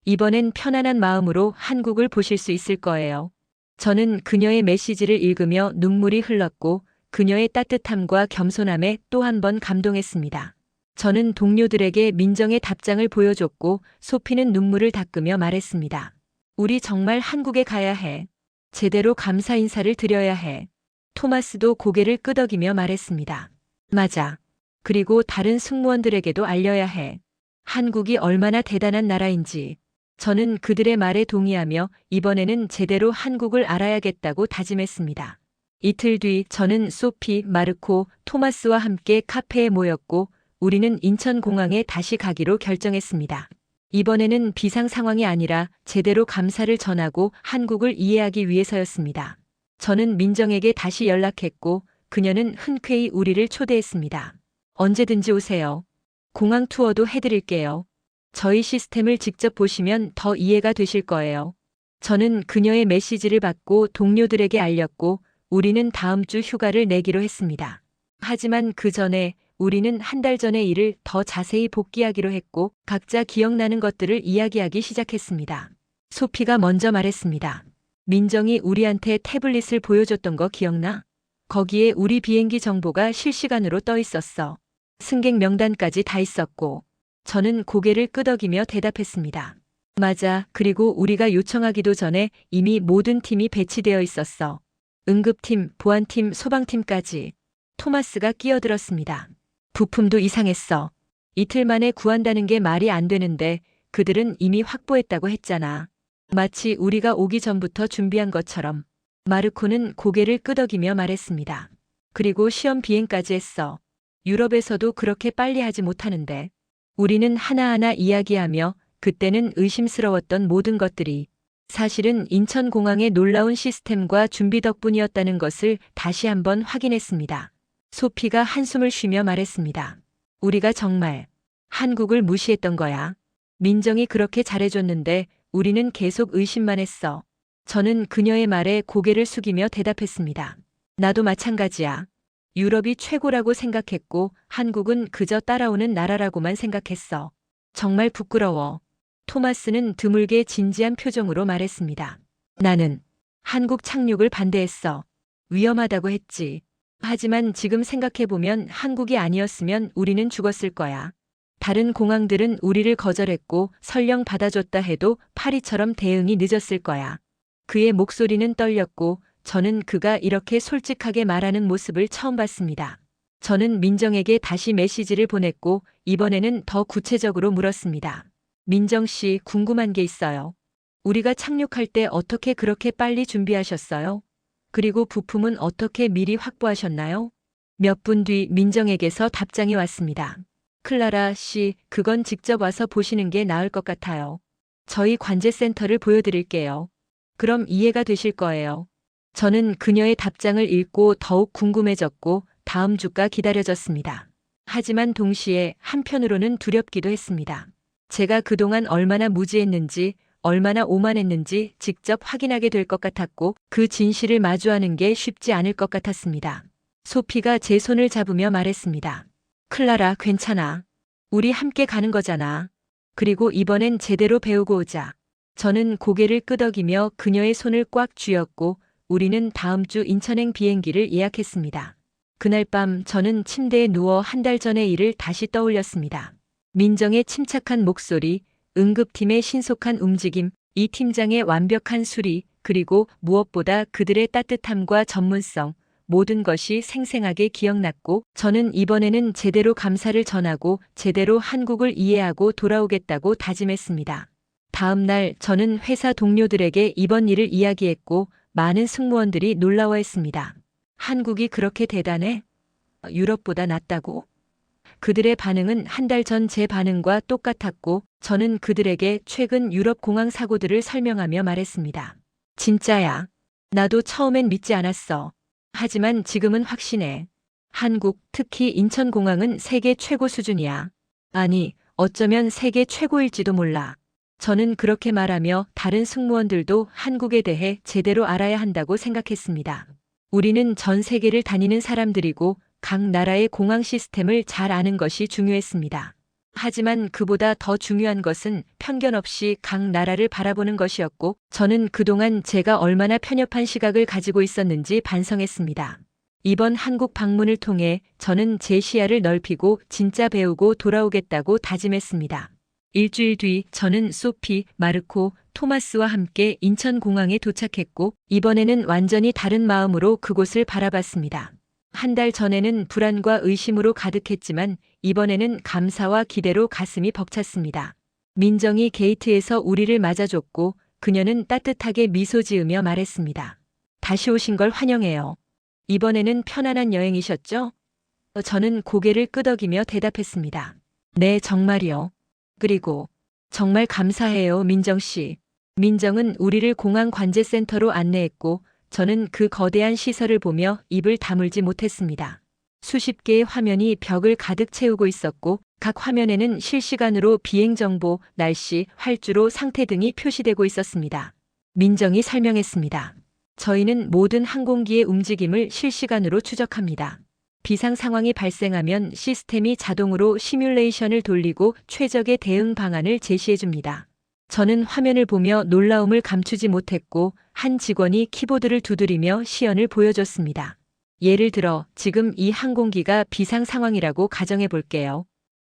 이번엔 편안한 마음으로 한국을 보실 수 있을 거예요. 저는 그녀의 메시지를 읽으며 눈물이 흘렀고 그녀의 따뜻함과 겸손함에 또 한 번 감동했습니다. 저는 동료들에게 민정의 답장을 보여줬고 소피는 눈물을 닦으며 말했습니다. 우리 정말 한국에 가야 해. 제대로 감사 인사를 드려야 해. 토마스도 고개를 끄덕이며 말했습니다. 맞아. 그리고 다른 승무원들에게도 알려야 해. 한국이 얼마나 대단한 나라인지. 저는 그들의 말에 동의하며 이번에는 제대로 한국을 알아야겠다고 다짐했습니다. 이틀 뒤 저는 소피, 마르코, 토마스와 함께 카페에 모였고 우리는 인천공항에 다시 가기로 결정했습니다. 이번에는 비상 상황이 아니라 제대로 감사를 전하고 한국을 이해하기 위해서였습니다. 저는 민정에게 다시 연락했고 그녀는 흔쾌히 우리를 초대했습니다. 언제든지 오세요. 공항 투어도 해드릴게요. 저희 시스템을 직접 보시면 더 이해가 되실 거예요. 저는 그녀의 메시지를 받고 동료들에게 알렸고 우리는 다음 주 휴가를 내기로 했습니다. 하지만 그 전에 우리는 한 달 전의 일을 더 자세히 복기하기로 했고 각자 기억나는 것들을 이야기하기 시작했습니다. 소피가 먼저 말했습니다. 민정이 우리한테 태블릿을 보여줬던 거 기억나? 거기에 우리 비행기 정보가 실시간으로 떠 있었어. 승객 명단까지 다 있었고 저는 고개를 끄덕이며 대답했습니다. 맞아. 그리고 우리가 요청하기도 전에 이미 모든 팀이 배치되어 있었어. 응급팀, 보안팀, 소방팀까지. 토마스가 끼어들었습니다. 부품도 이상했어. 이틀 만에 구한다는 게 말이 안 되는데 그들은 이미 확보했다고 했잖아. 마치 우리가 오기 전부터 준비한 것처럼. 마르코는 고개를 끄덕이며 말했습니다. 그리고 시험 비행까지 했어. 유럽에서도 그렇게 빨리 하지 못하는데. 우리는 하나하나 이야기하며 그때는 의심스러웠던 모든 것들이 사실은 인천공항의 놀라운 시스템과 준비 덕분이었다는 것을 다시 한번 확인했습니다. 소피가 한숨을 쉬며 말했습니다. 우리가 정말 한국을 무시했던 거야. 민정이 그렇게 잘해줬는데 우리는 계속 의심만 했어. 저는 그녀의 말에 고개를 숙이며 대답했습니다. 나도 마찬가지야. 유럽이 최고라고 생각했고 한국은 그저 따라오는 나라라고만 생각했어. 정말 부끄러워. 토마스는 드물게 진지한 표정으로 말했습니다. 나는 한국 착륙을 반대했어. 위험하다고 했지. 하지만 지금 생각해보면 한국이 아니었으면 우리는 죽었을 거야. 다른 공항들은 우리를 거절했고 설령 받아줬다 해도 파리처럼 대응이 늦었을 거야. 그의 목소리는 떨렸고 저는 그가 이렇게 솔직하게 말하는 모습을 처음 봤습니다. 저는 민정에게 다시 메시지를 보냈고 이번에는 더 구체적으로 물었습니다. 민정 씨, 궁금한 게 있어요. 우리가 착륙할 때 어떻게 그렇게 빨리 준비하셨어요? 그리고 부품은 어떻게 미리 확보하셨나요? 몇 분 뒤 민정에게서 답장이 왔습니다. 클라라 씨, 그건 직접 와서 보시는 게 나을 것 같아요. 저희 관제센터를 보여드릴게요. 그럼 이해가 되실 거예요. 저는 그녀의 답장을 읽고 더욱 궁금해졌고 다음 주가 기다려졌습니다. 하지만 동시에 한편으로는 두렵기도 했습니다. 제가 그동안 얼마나 무지했는지, 얼마나 오만했는지 직접 확인하게 될 것 같았고 그 진실을 마주하는 게 쉽지 않을 것 같았습니다. 소피가 제 손을 잡으며 말했습니다. 클라라, 괜찮아. 우리 함께 가는 거잖아. 그리고 이번엔 제대로 배우고 오자. 저는 고개를 끄덕이며 그녀의 손을 꽉 쥐었고 우리는 다음 주 인천행 비행기를 예약했습니다. 그날 밤 저는 침대에 누워 한 달 전의 일을 다시 떠올렸습니다. 민정의 침착한 목소리, 응급팀의 신속한 움직임, 이 팀장의 완벽한 수리, 그리고 무엇보다 그들의 따뜻함과 전문성, 모든 것이 생생하게 기억났고 저는 이번에는 제대로 감사를 전하고 제대로 한국을 이해하고 돌아오겠다고 다짐했습니다. 다음 날 저는 회사 동료들에게 이번 일을 이야기했고 많은 승무원들이 놀라워했습니다. 한국이 그렇게 대단해? 유럽보다 낫다고? 그들의 반응은 한 달 전 제 반응과 똑같았고 저는 그들에게 최근 유럽 공항 사고들을 설명하며 말했습니다. 진짜야. 나도 처음엔 믿지 않았어. 하지만 지금은 확신해. 한국, 특히 인천공항은 세계 최고 수준이야. 아니, 어쩌면 세계 최고일지도 몰라. 저는 그렇게 말하며 다른 승무원들도 한국에 대해 제대로 알아야 한다고 생각했습니다. 우리는 전 세계를 다니는 사람들이고 각 나라의 공항 시스템을 잘 아는 것이 중요했습니다. 하지만 그보다 더 중요한 것은 편견 없이 각 나라를 바라보는 것이었고, 저는 그동안 제가 얼마나 편협한 시각을 가지고 있었는지 반성했습니다. 이번 한국 방문을 통해 저는 제 시야를 넓히고 진짜 배우고 돌아오겠다고 다짐했습니다. 일주일 뒤 저는 소피, 마르코, 토마스와 함께 인천공항에 도착했고, 이번에는 완전히 다른 마음으로 그곳을 바라봤습니다. 한 달 전에는 불안과 의심으로 가득했지만 이번에는 감사와 기대로 가슴이 벅찼습니다. 민정이 게이트에서 우리를 맞아줬고 그녀는 따뜻하게 미소 지으며 말했습니다. 다시 오신 걸 환영해요. 이번에는 편안한 여행이셨죠? 저는 고개를 끄덕이며 대답했습니다. 네, 정말이요. 그리고 정말 감사해요, 민정 씨. 민정은 우리를 공항 관제센터로 안내했고 저는 그 거대한 시설을 보며 입을 다물지 못했습니다. 수십 개의 화면이 벽을 가득 채우고 있었고 각 화면에는 실시간으로 비행 정보, 날씨, 활주로 상태 등이 표시되고 있었습니다. 민정이 설명했습니다. 저희는 모든 항공기의 움직임을 실시간으로 추적합니다. 비상 상황이 발생하면 시스템이 자동으로 시뮬레이션을 돌리고 최적의 대응 방안을 제시해 줍니다. 저는 화면을 보며 놀라움을 감추지 못했고 한 직원이 키보드를 두드리며 시연을 보여줬습니다. 예를 들어 지금 이 항공기가 비상 상황이라고 가정해 볼게요.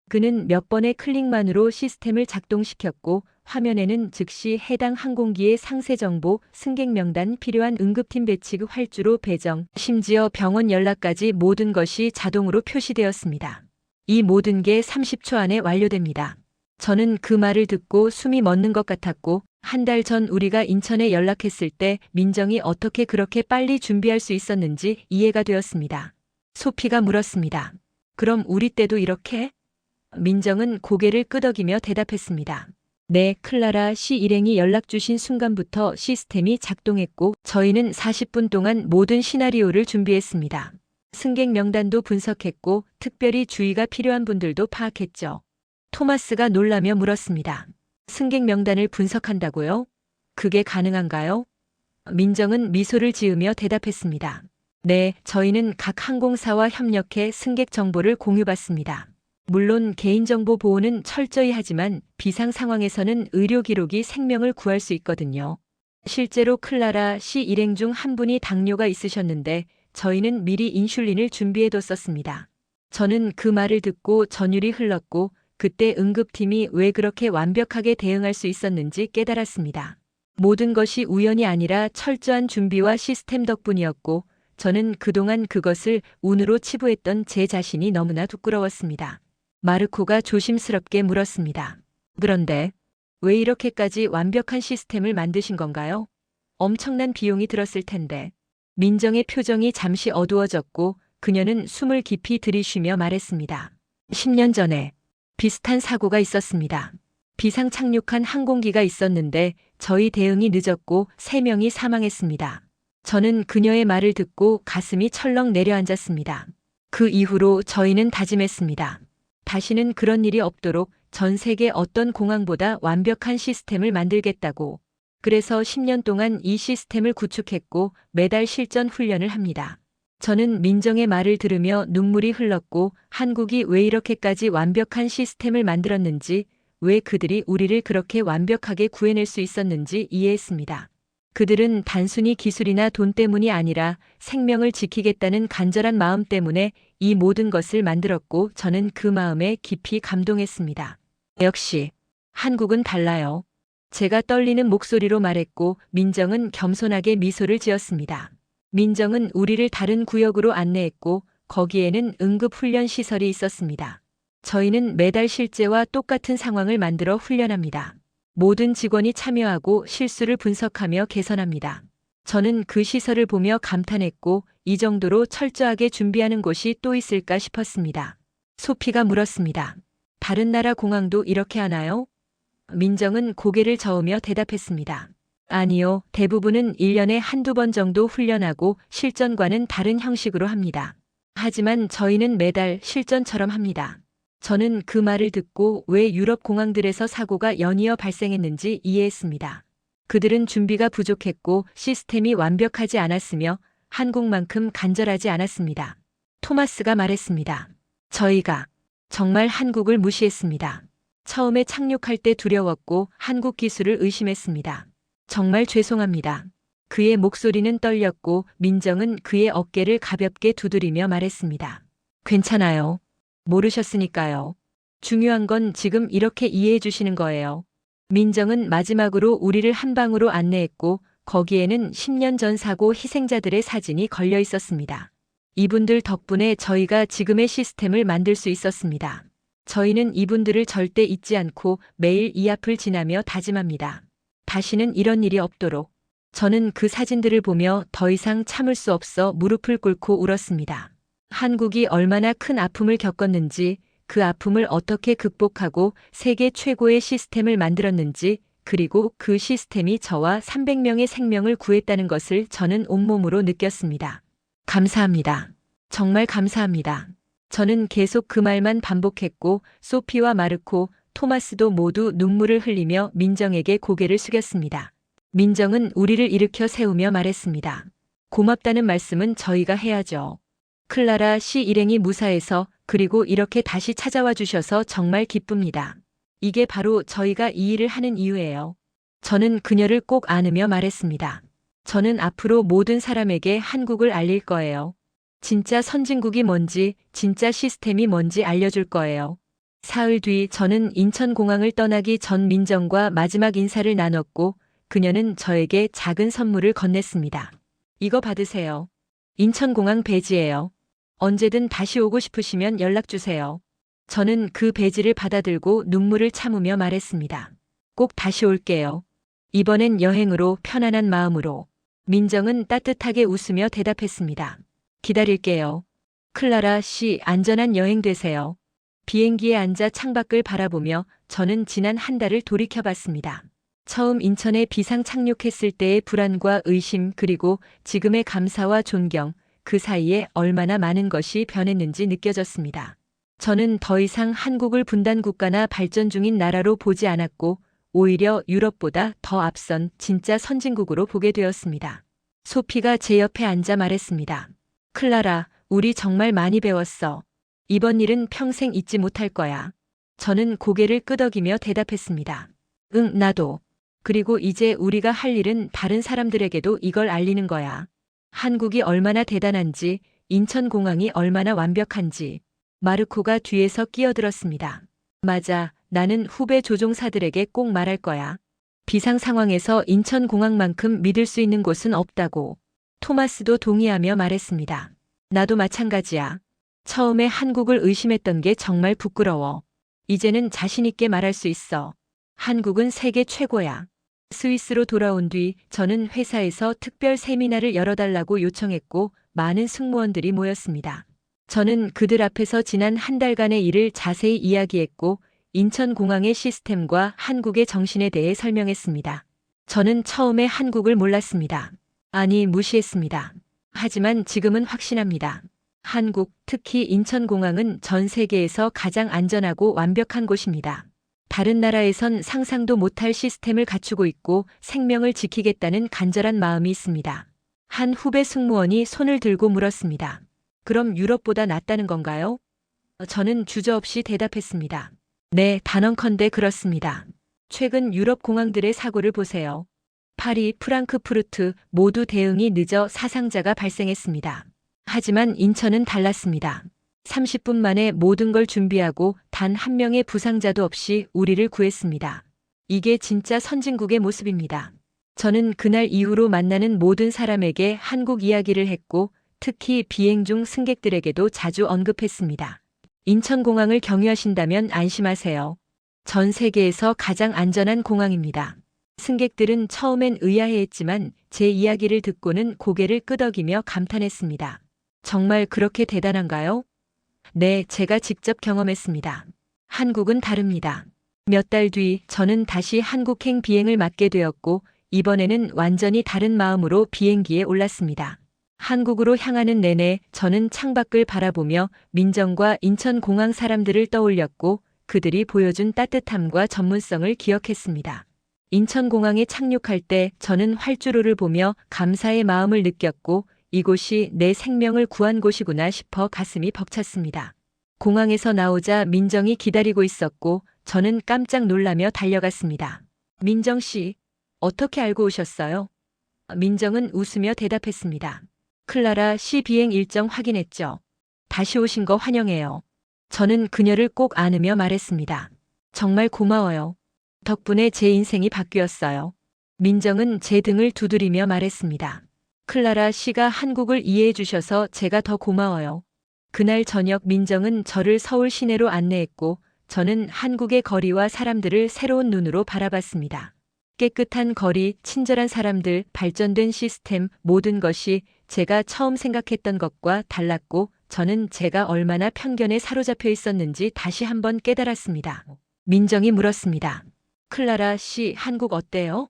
그는 몇 번의 클릭만으로 시스템을 작동시켰고 화면에는 즉시 해당 항공기의 상세 정보, 승객 명단, 필요한 응급팀 배치, 활주로 배정, 심지어 병원 연락까지 모든 것이 자동으로 표시되었습니다. 이 모든 게 30초 안에 완료됩니다. 저는 그 말을 듣고 숨이 멎는 것 같았고 한 달 전 우리가 인천에 연락했을 때 민정이 어떻게 그렇게 빨리 준비할 수 있었는지 이해가 되었습니다. 소피가 물었습니다. 그럼 우리 때도 이렇게? 민정은 고개를 끄덕이며 대답했습니다. 네, 클라라 씨 일행이 연락 주신 순간부터 시스템이 작동했고 저희는 40분 동안 모든 시나리오를 준비했습니다. 승객 명단도 분석했고 특별히 주의가 필요한 분들도 파악했죠. 토마스가 놀라며 물었습니다. 승객 명단을 분석한다고요? 그게 가능한가요? 민정은 미소를 지으며 대답했습니다. 네, 저희는 각 항공사와 협력해 승객 정보를 공유받습니다. 물론 개인정보 보호는 철저히 하지만 비상 상황에서는 의료 기록이 생명을 구할 수 있거든요. 실제로 클라라 씨 일행 중 한 분이 당뇨가 있으셨는데 저희는 미리 인슐린을 준비해뒀었습니다. 저는 그 말을 듣고 전율이 흘렀고 그때 응급팀이 왜 그렇게 완벽하게 대응할 수 있었는지 깨달았습니다. 모든 것이 우연이 아니라 철저한 준비와 시스템 덕분이었고 저는 그동안 그것을 운으로 치부했던 제 자신이 너무나 부끄러웠습니다. 마르코가 조심스럽게 물었습니다. 그런데 왜 이렇게까지 완벽한 시스템을 만드신 건가요? 엄청난 비용이 들었을 텐데. 민정의 표정이 잠시 어두워졌고 그녀는 숨을 깊이 들이쉬며 말했습니다. 10년 전에 비슷한 사고가 있었습니다. 비상 착륙한 항공기가 있었는데 저희 대응이 늦었고 3명이 사망했습니다. 저는 그녀의 말을 듣고 가슴이 철렁 내려앉았습니다. 그 이후로 저희는 다짐했습니다. 다시는 그런 일이 없도록 전 세계 어떤 공항보다 완벽한 시스템을 만들겠다고. 그래서 10년 동안 이 시스템을 구축했고 매달 실전 훈련을 합니다. 저는 민정의 말을 들으며 눈물이 흘렀고 한국이 왜 이렇게까지 완벽한 시스템을 만들었는지, 왜 그들이 우리를 그렇게 완벽하게 구해낼 수 있었는지 이해했습니다. 그들은 단순히 기술이나 돈 때문이 아니라 생명을 지키겠다는 간절한 마음 때문에 이 모든 것을 만들었고 저는 그 마음에 깊이 감동했습니다. 역시 한국은 달라요. 제가 떨리는 목소리로 말했고 민정은 겸손하게 미소를 지었습니다. 민정은 우리를 다른 구역으로 안내했고 거기에는 응급훈련 시설이 있었습니다. 저희는 매달 실제와 똑같은 상황을 만들어 훈련합니다. 모든 직원이 참여하고 실수를 분석하며 개선합니다. 저는 그 시설을 보며 감탄했고 이 정도로 철저하게 준비하는 곳이 또 있을까 싶었습니다. 소피가 물었습니다. 다른 나라 공항도 이렇게 하나요? 민정은 고개를 저으며 대답했습니다. 아니요, 대부분은 1년에 한두 번 정도 훈련하고 실전과는 다른 형식으로 합니다. 하지만 저희는 매달 실전처럼 합니다. 저는 그 말을 듣고 왜 유럽 공항들에서 사고가 연이어 발생했는지 이해했습니다. 그들은 준비가 부족했고 시스템이 완벽하지 않았으며 한국만큼 간절하지 않았습니다. 토마스가 말했습니다. 저희가 정말 한국을 무시했습니다. 처음에 착륙할 때 두려웠고 한국 기술을 의심했습니다. 정말 죄송합니다. 그의 목소리는 떨렸고 민정은 그의 어깨를 가볍게 두드리며 말했습니다. 괜찮아요. 모르셨으니까요. 중요한 건 지금 이렇게 이해해 주시는 거예요. 민정은 마지막으로 우리를 한 방으로 안내했고 거기에는 10년 전 사고 희생자들의 사진이 걸려 있었습니다. 이분들 덕분에 저희가 지금의 시스템을 만들 수 있었습니다. 저희는 이분들을 절대 잊지 않고 매일 이 앞을 지나며 다짐합니다. 다시는 이런 일이 없도록. 저는 그 사진들을 보며 더 이상 참을 수 없어 무릎을 꿇고 울었습니다. 한국이 얼마나 큰 아픔을 겪었는지, 그 아픔을 어떻게 극복하고 세계 최고의 시스템을 만들었는지, 그리고 그 시스템이 저와 300명의 생명을 구했다는 것을 저는 온몸으로 느꼈습니다. 감사합니다. 정말 감사합니다. 저는 계속 그 말만 반복했고 소피와 마르코, 토마스도 모두 눈물을 흘리며 민정에게 고개를 숙였습니다. 민정은 우리를 일으켜 세우며 말했습니다. 고맙다는 말씀은 저희가 해야죠. 클라라 씨 일행이 무사해서 그리고 이렇게 다시 찾아와 주셔서 정말 기쁩니다. 이게 바로 저희가 이 일을 하는 이유예요. 저는 그녀를 꼭 안으며 말했습니다. 저는 앞으로 모든 사람에게 한국을 알릴 거예요. 진짜 선진국이 뭔지, 진짜 시스템이 뭔지 알려줄 거예요. 사흘 뒤 저는 인천공항을 떠나기 전 민정과 마지막 인사를 나눴고 그녀는 저에게 작은 선물을 건넸습니다. 이거 받으세요. 인천공항 배지예요. 언제든 다시 오고 싶으시면 연락주세요. 저는 그 배지를 받아들고 눈물을 참으며 말했습니다. 꼭 다시 올게요. 이번엔 여행으로 편안한 마음으로. 민정은 따뜻하게 웃으며 대답했습니다. 기다릴게요. 클라라 씨 안전한 여행 되세요. 비행기에 앉아 창밖을 바라보며 저는 지난 한 달을 돌이켜봤습니다. 처음 인천에 비상 착륙했을 때의 불안과 의심 그리고 지금의 감사와 존경, 그 사이에 얼마나 많은 것이 변했는지 느껴졌습니다. 저는 더 이상 한국을 분단 국가나 발전 중인 나라로 보지 않았고 오히려 유럽보다 더 앞선 진짜 선진국으로 보게 되었습니다. 소피가 제 옆에 앉아 말했습니다. 클라라, 우리 정말 많이 배웠어. 이번 일은 평생 잊지 못할 거야. 저는 고개를 끄덕이며 대답했습니다. 응, 나도. 그리고 이제 우리가 할 일은 다른 사람들에게도 이걸 알리는 거야. 한국이 얼마나 대단한지, 인천공항이 얼마나 완벽한지. 마르코가 뒤에서 끼어들었습니다. 맞아, 나는 후배 조종사들에게 꼭 말할 거야. 비상 상황에서 인천공항만큼 믿을 수 있는 곳은 없다고. 토마스도 동의하며 말했습니다. 나도 마찬가지야. 처음에 한국을 의심했던 게 정말 부끄러워. 이제는 자신 있게 말할 수 있어. 한국은 세계 최고야. 스위스로 돌아온 뒤 저는 회사에서 특별 세미나를 열어달라고 요청했고 많은 승무원들이 모였습니다. 저는 그들 앞에서 지난 한 달간의 일을 자세히 이야기했고 인천공항의 시스템과 한국의 정신에 대해 설명했습니다. 저는 처음에 한국을 몰랐습니다. 아니, 무시했습니다. 하지만 지금은 확신합니다. 한국, 특히 인천공항은 전 세계에서 가장 안전하고 완벽한 곳입니다. 다른 나라에선 상상도 못할 시스템을 갖추고 있고 생명을 지키겠다는 간절한 마음이 있습니다. 한 후배 승무원이 손을 들고 물었습니다. 그럼 유럽보다 낫다는 건가요? 저는 주저없이 대답했습니다. 네, 단언컨대 그렇습니다. 최근 유럽 공항들의 사고를 보세요. 파리, 프랑크푸르트 모두 대응이 늦어 사상자가 발생했습니다. 하지만 인천은 달랐습니다. 30분 만에 모든 걸 준비하고 단 한 명의 부상자도 없이 우리를 구했습니다. 이게 진짜 선진국의 모습입니다. 저는 그날 이후로 만나는 모든 사람에게 한국 이야기를 했고 특히 비행 중 승객들에게도 자주 언급했습니다. 인천공항을 경유하신다면 안심하세요. 전 세계에서 가장 안전한 공항입니다. 승객들은 처음엔 의아해했지만 제 이야기를 듣고는 고개를 끄덕이며 감탄했습니다. 정말 그렇게 대단한가요? 네, 제가 직접 경험했습니다. 한국은 다릅니다. 몇 달 뒤 저는 다시 한국행 비행을 맡게 되었고 이번에는 완전히 다른 마음으로 비행기에 올랐습니다. 한국으로 향하는 내내 저는 창밖을 바라보며 민정과 인천공항 사람들을 떠올렸고 그들이 보여준 따뜻함과 전문성을 기억했습니다. 인천공항에 착륙할 때 저는 활주로를 보며 감사의 마음을 느꼈고 이곳이 내 생명을 구한 곳이구나 싶어 가슴이 벅찼습니다. 공항에서 나오자 민정이 기다리고 있었고 저는 깜짝 놀라며 달려갔습니다. 민정 씨, 어떻게 알고 오셨어요? 민정은 웃으며 대답했습니다. 클라라 씨 비행 일정 확인했죠? 다시 오신 거 환영해요. 저는 그녀를 꼭 안으며 말했습니다. 정말 고마워요. 덕분에 제 인생이 바뀌었어요. 민정은 제 등을 두드리며 말했습니다. 클라라 씨가 한국을 이해해 주셔서 제가 더 고마워요. 그날 저녁 민정은 저를 서울 시내로 안내했고 저는 한국의 거리와 사람들을 새로운 눈으로 바라봤습니다. 깨끗한 거리, 친절한 사람들, 발전된 시스템, 모든 것이 제가 처음 생각했던 것과 달랐고 저는 제가 얼마나 편견에 사로잡혀 있었는지 다시 한번 깨달았습니다. 민정이 물었습니다. 클라라 씨, 한국 어때요?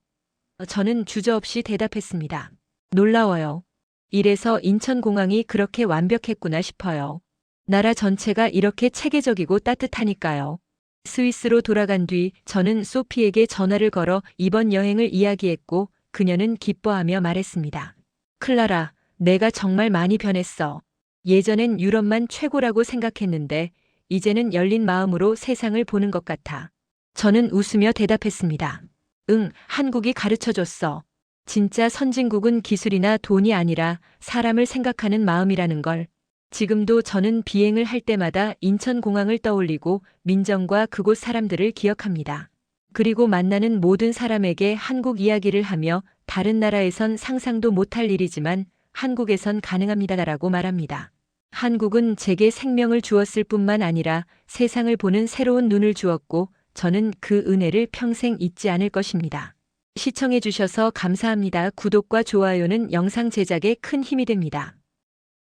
저는 주저없이 대답했습니다. 놀라워요. 이래서 인천공항이 그렇게 완벽했구나 싶어요. 나라 전체가 이렇게 체계적이고 따뜻하니까요. 스위스로 돌아간 뒤 저는 소피에게 전화를 걸어 이번 여행을 이야기했고 그녀는 기뻐하며 말했습니다. 클라라, 내가 정말 많이 변했어. 예전엔 유럽만 최고라고 생각했는데 이제는 열린 마음으로 세상을 보는 것 같아. 저는 웃으며 대답했습니다. 응, 한국이 가르쳐줬어. 진짜 선진국은 기술이나 돈이 아니라 사람을 생각하는 마음이라는 걸. 지금도 저는 비행을 할 때마다 인천공항을 떠올리고 민정과 그곳 사람들을 기억합니다. 그리고 만나는 모든 사람에게 한국 이야기를 하며 다른 나라에선 상상도 못할 일이지만 한국에선 가능합니다라고 말합니다. 한국은 제게 생명을 주었을 뿐만 아니라 세상을 보는 새로운 눈을 주었고 저는 그 은혜를 평생 잊지 않을 것입니다. 시청해 주셔서 감사합니다. 구독과 좋아요는 영상 제작에 큰 힘이 됩니다.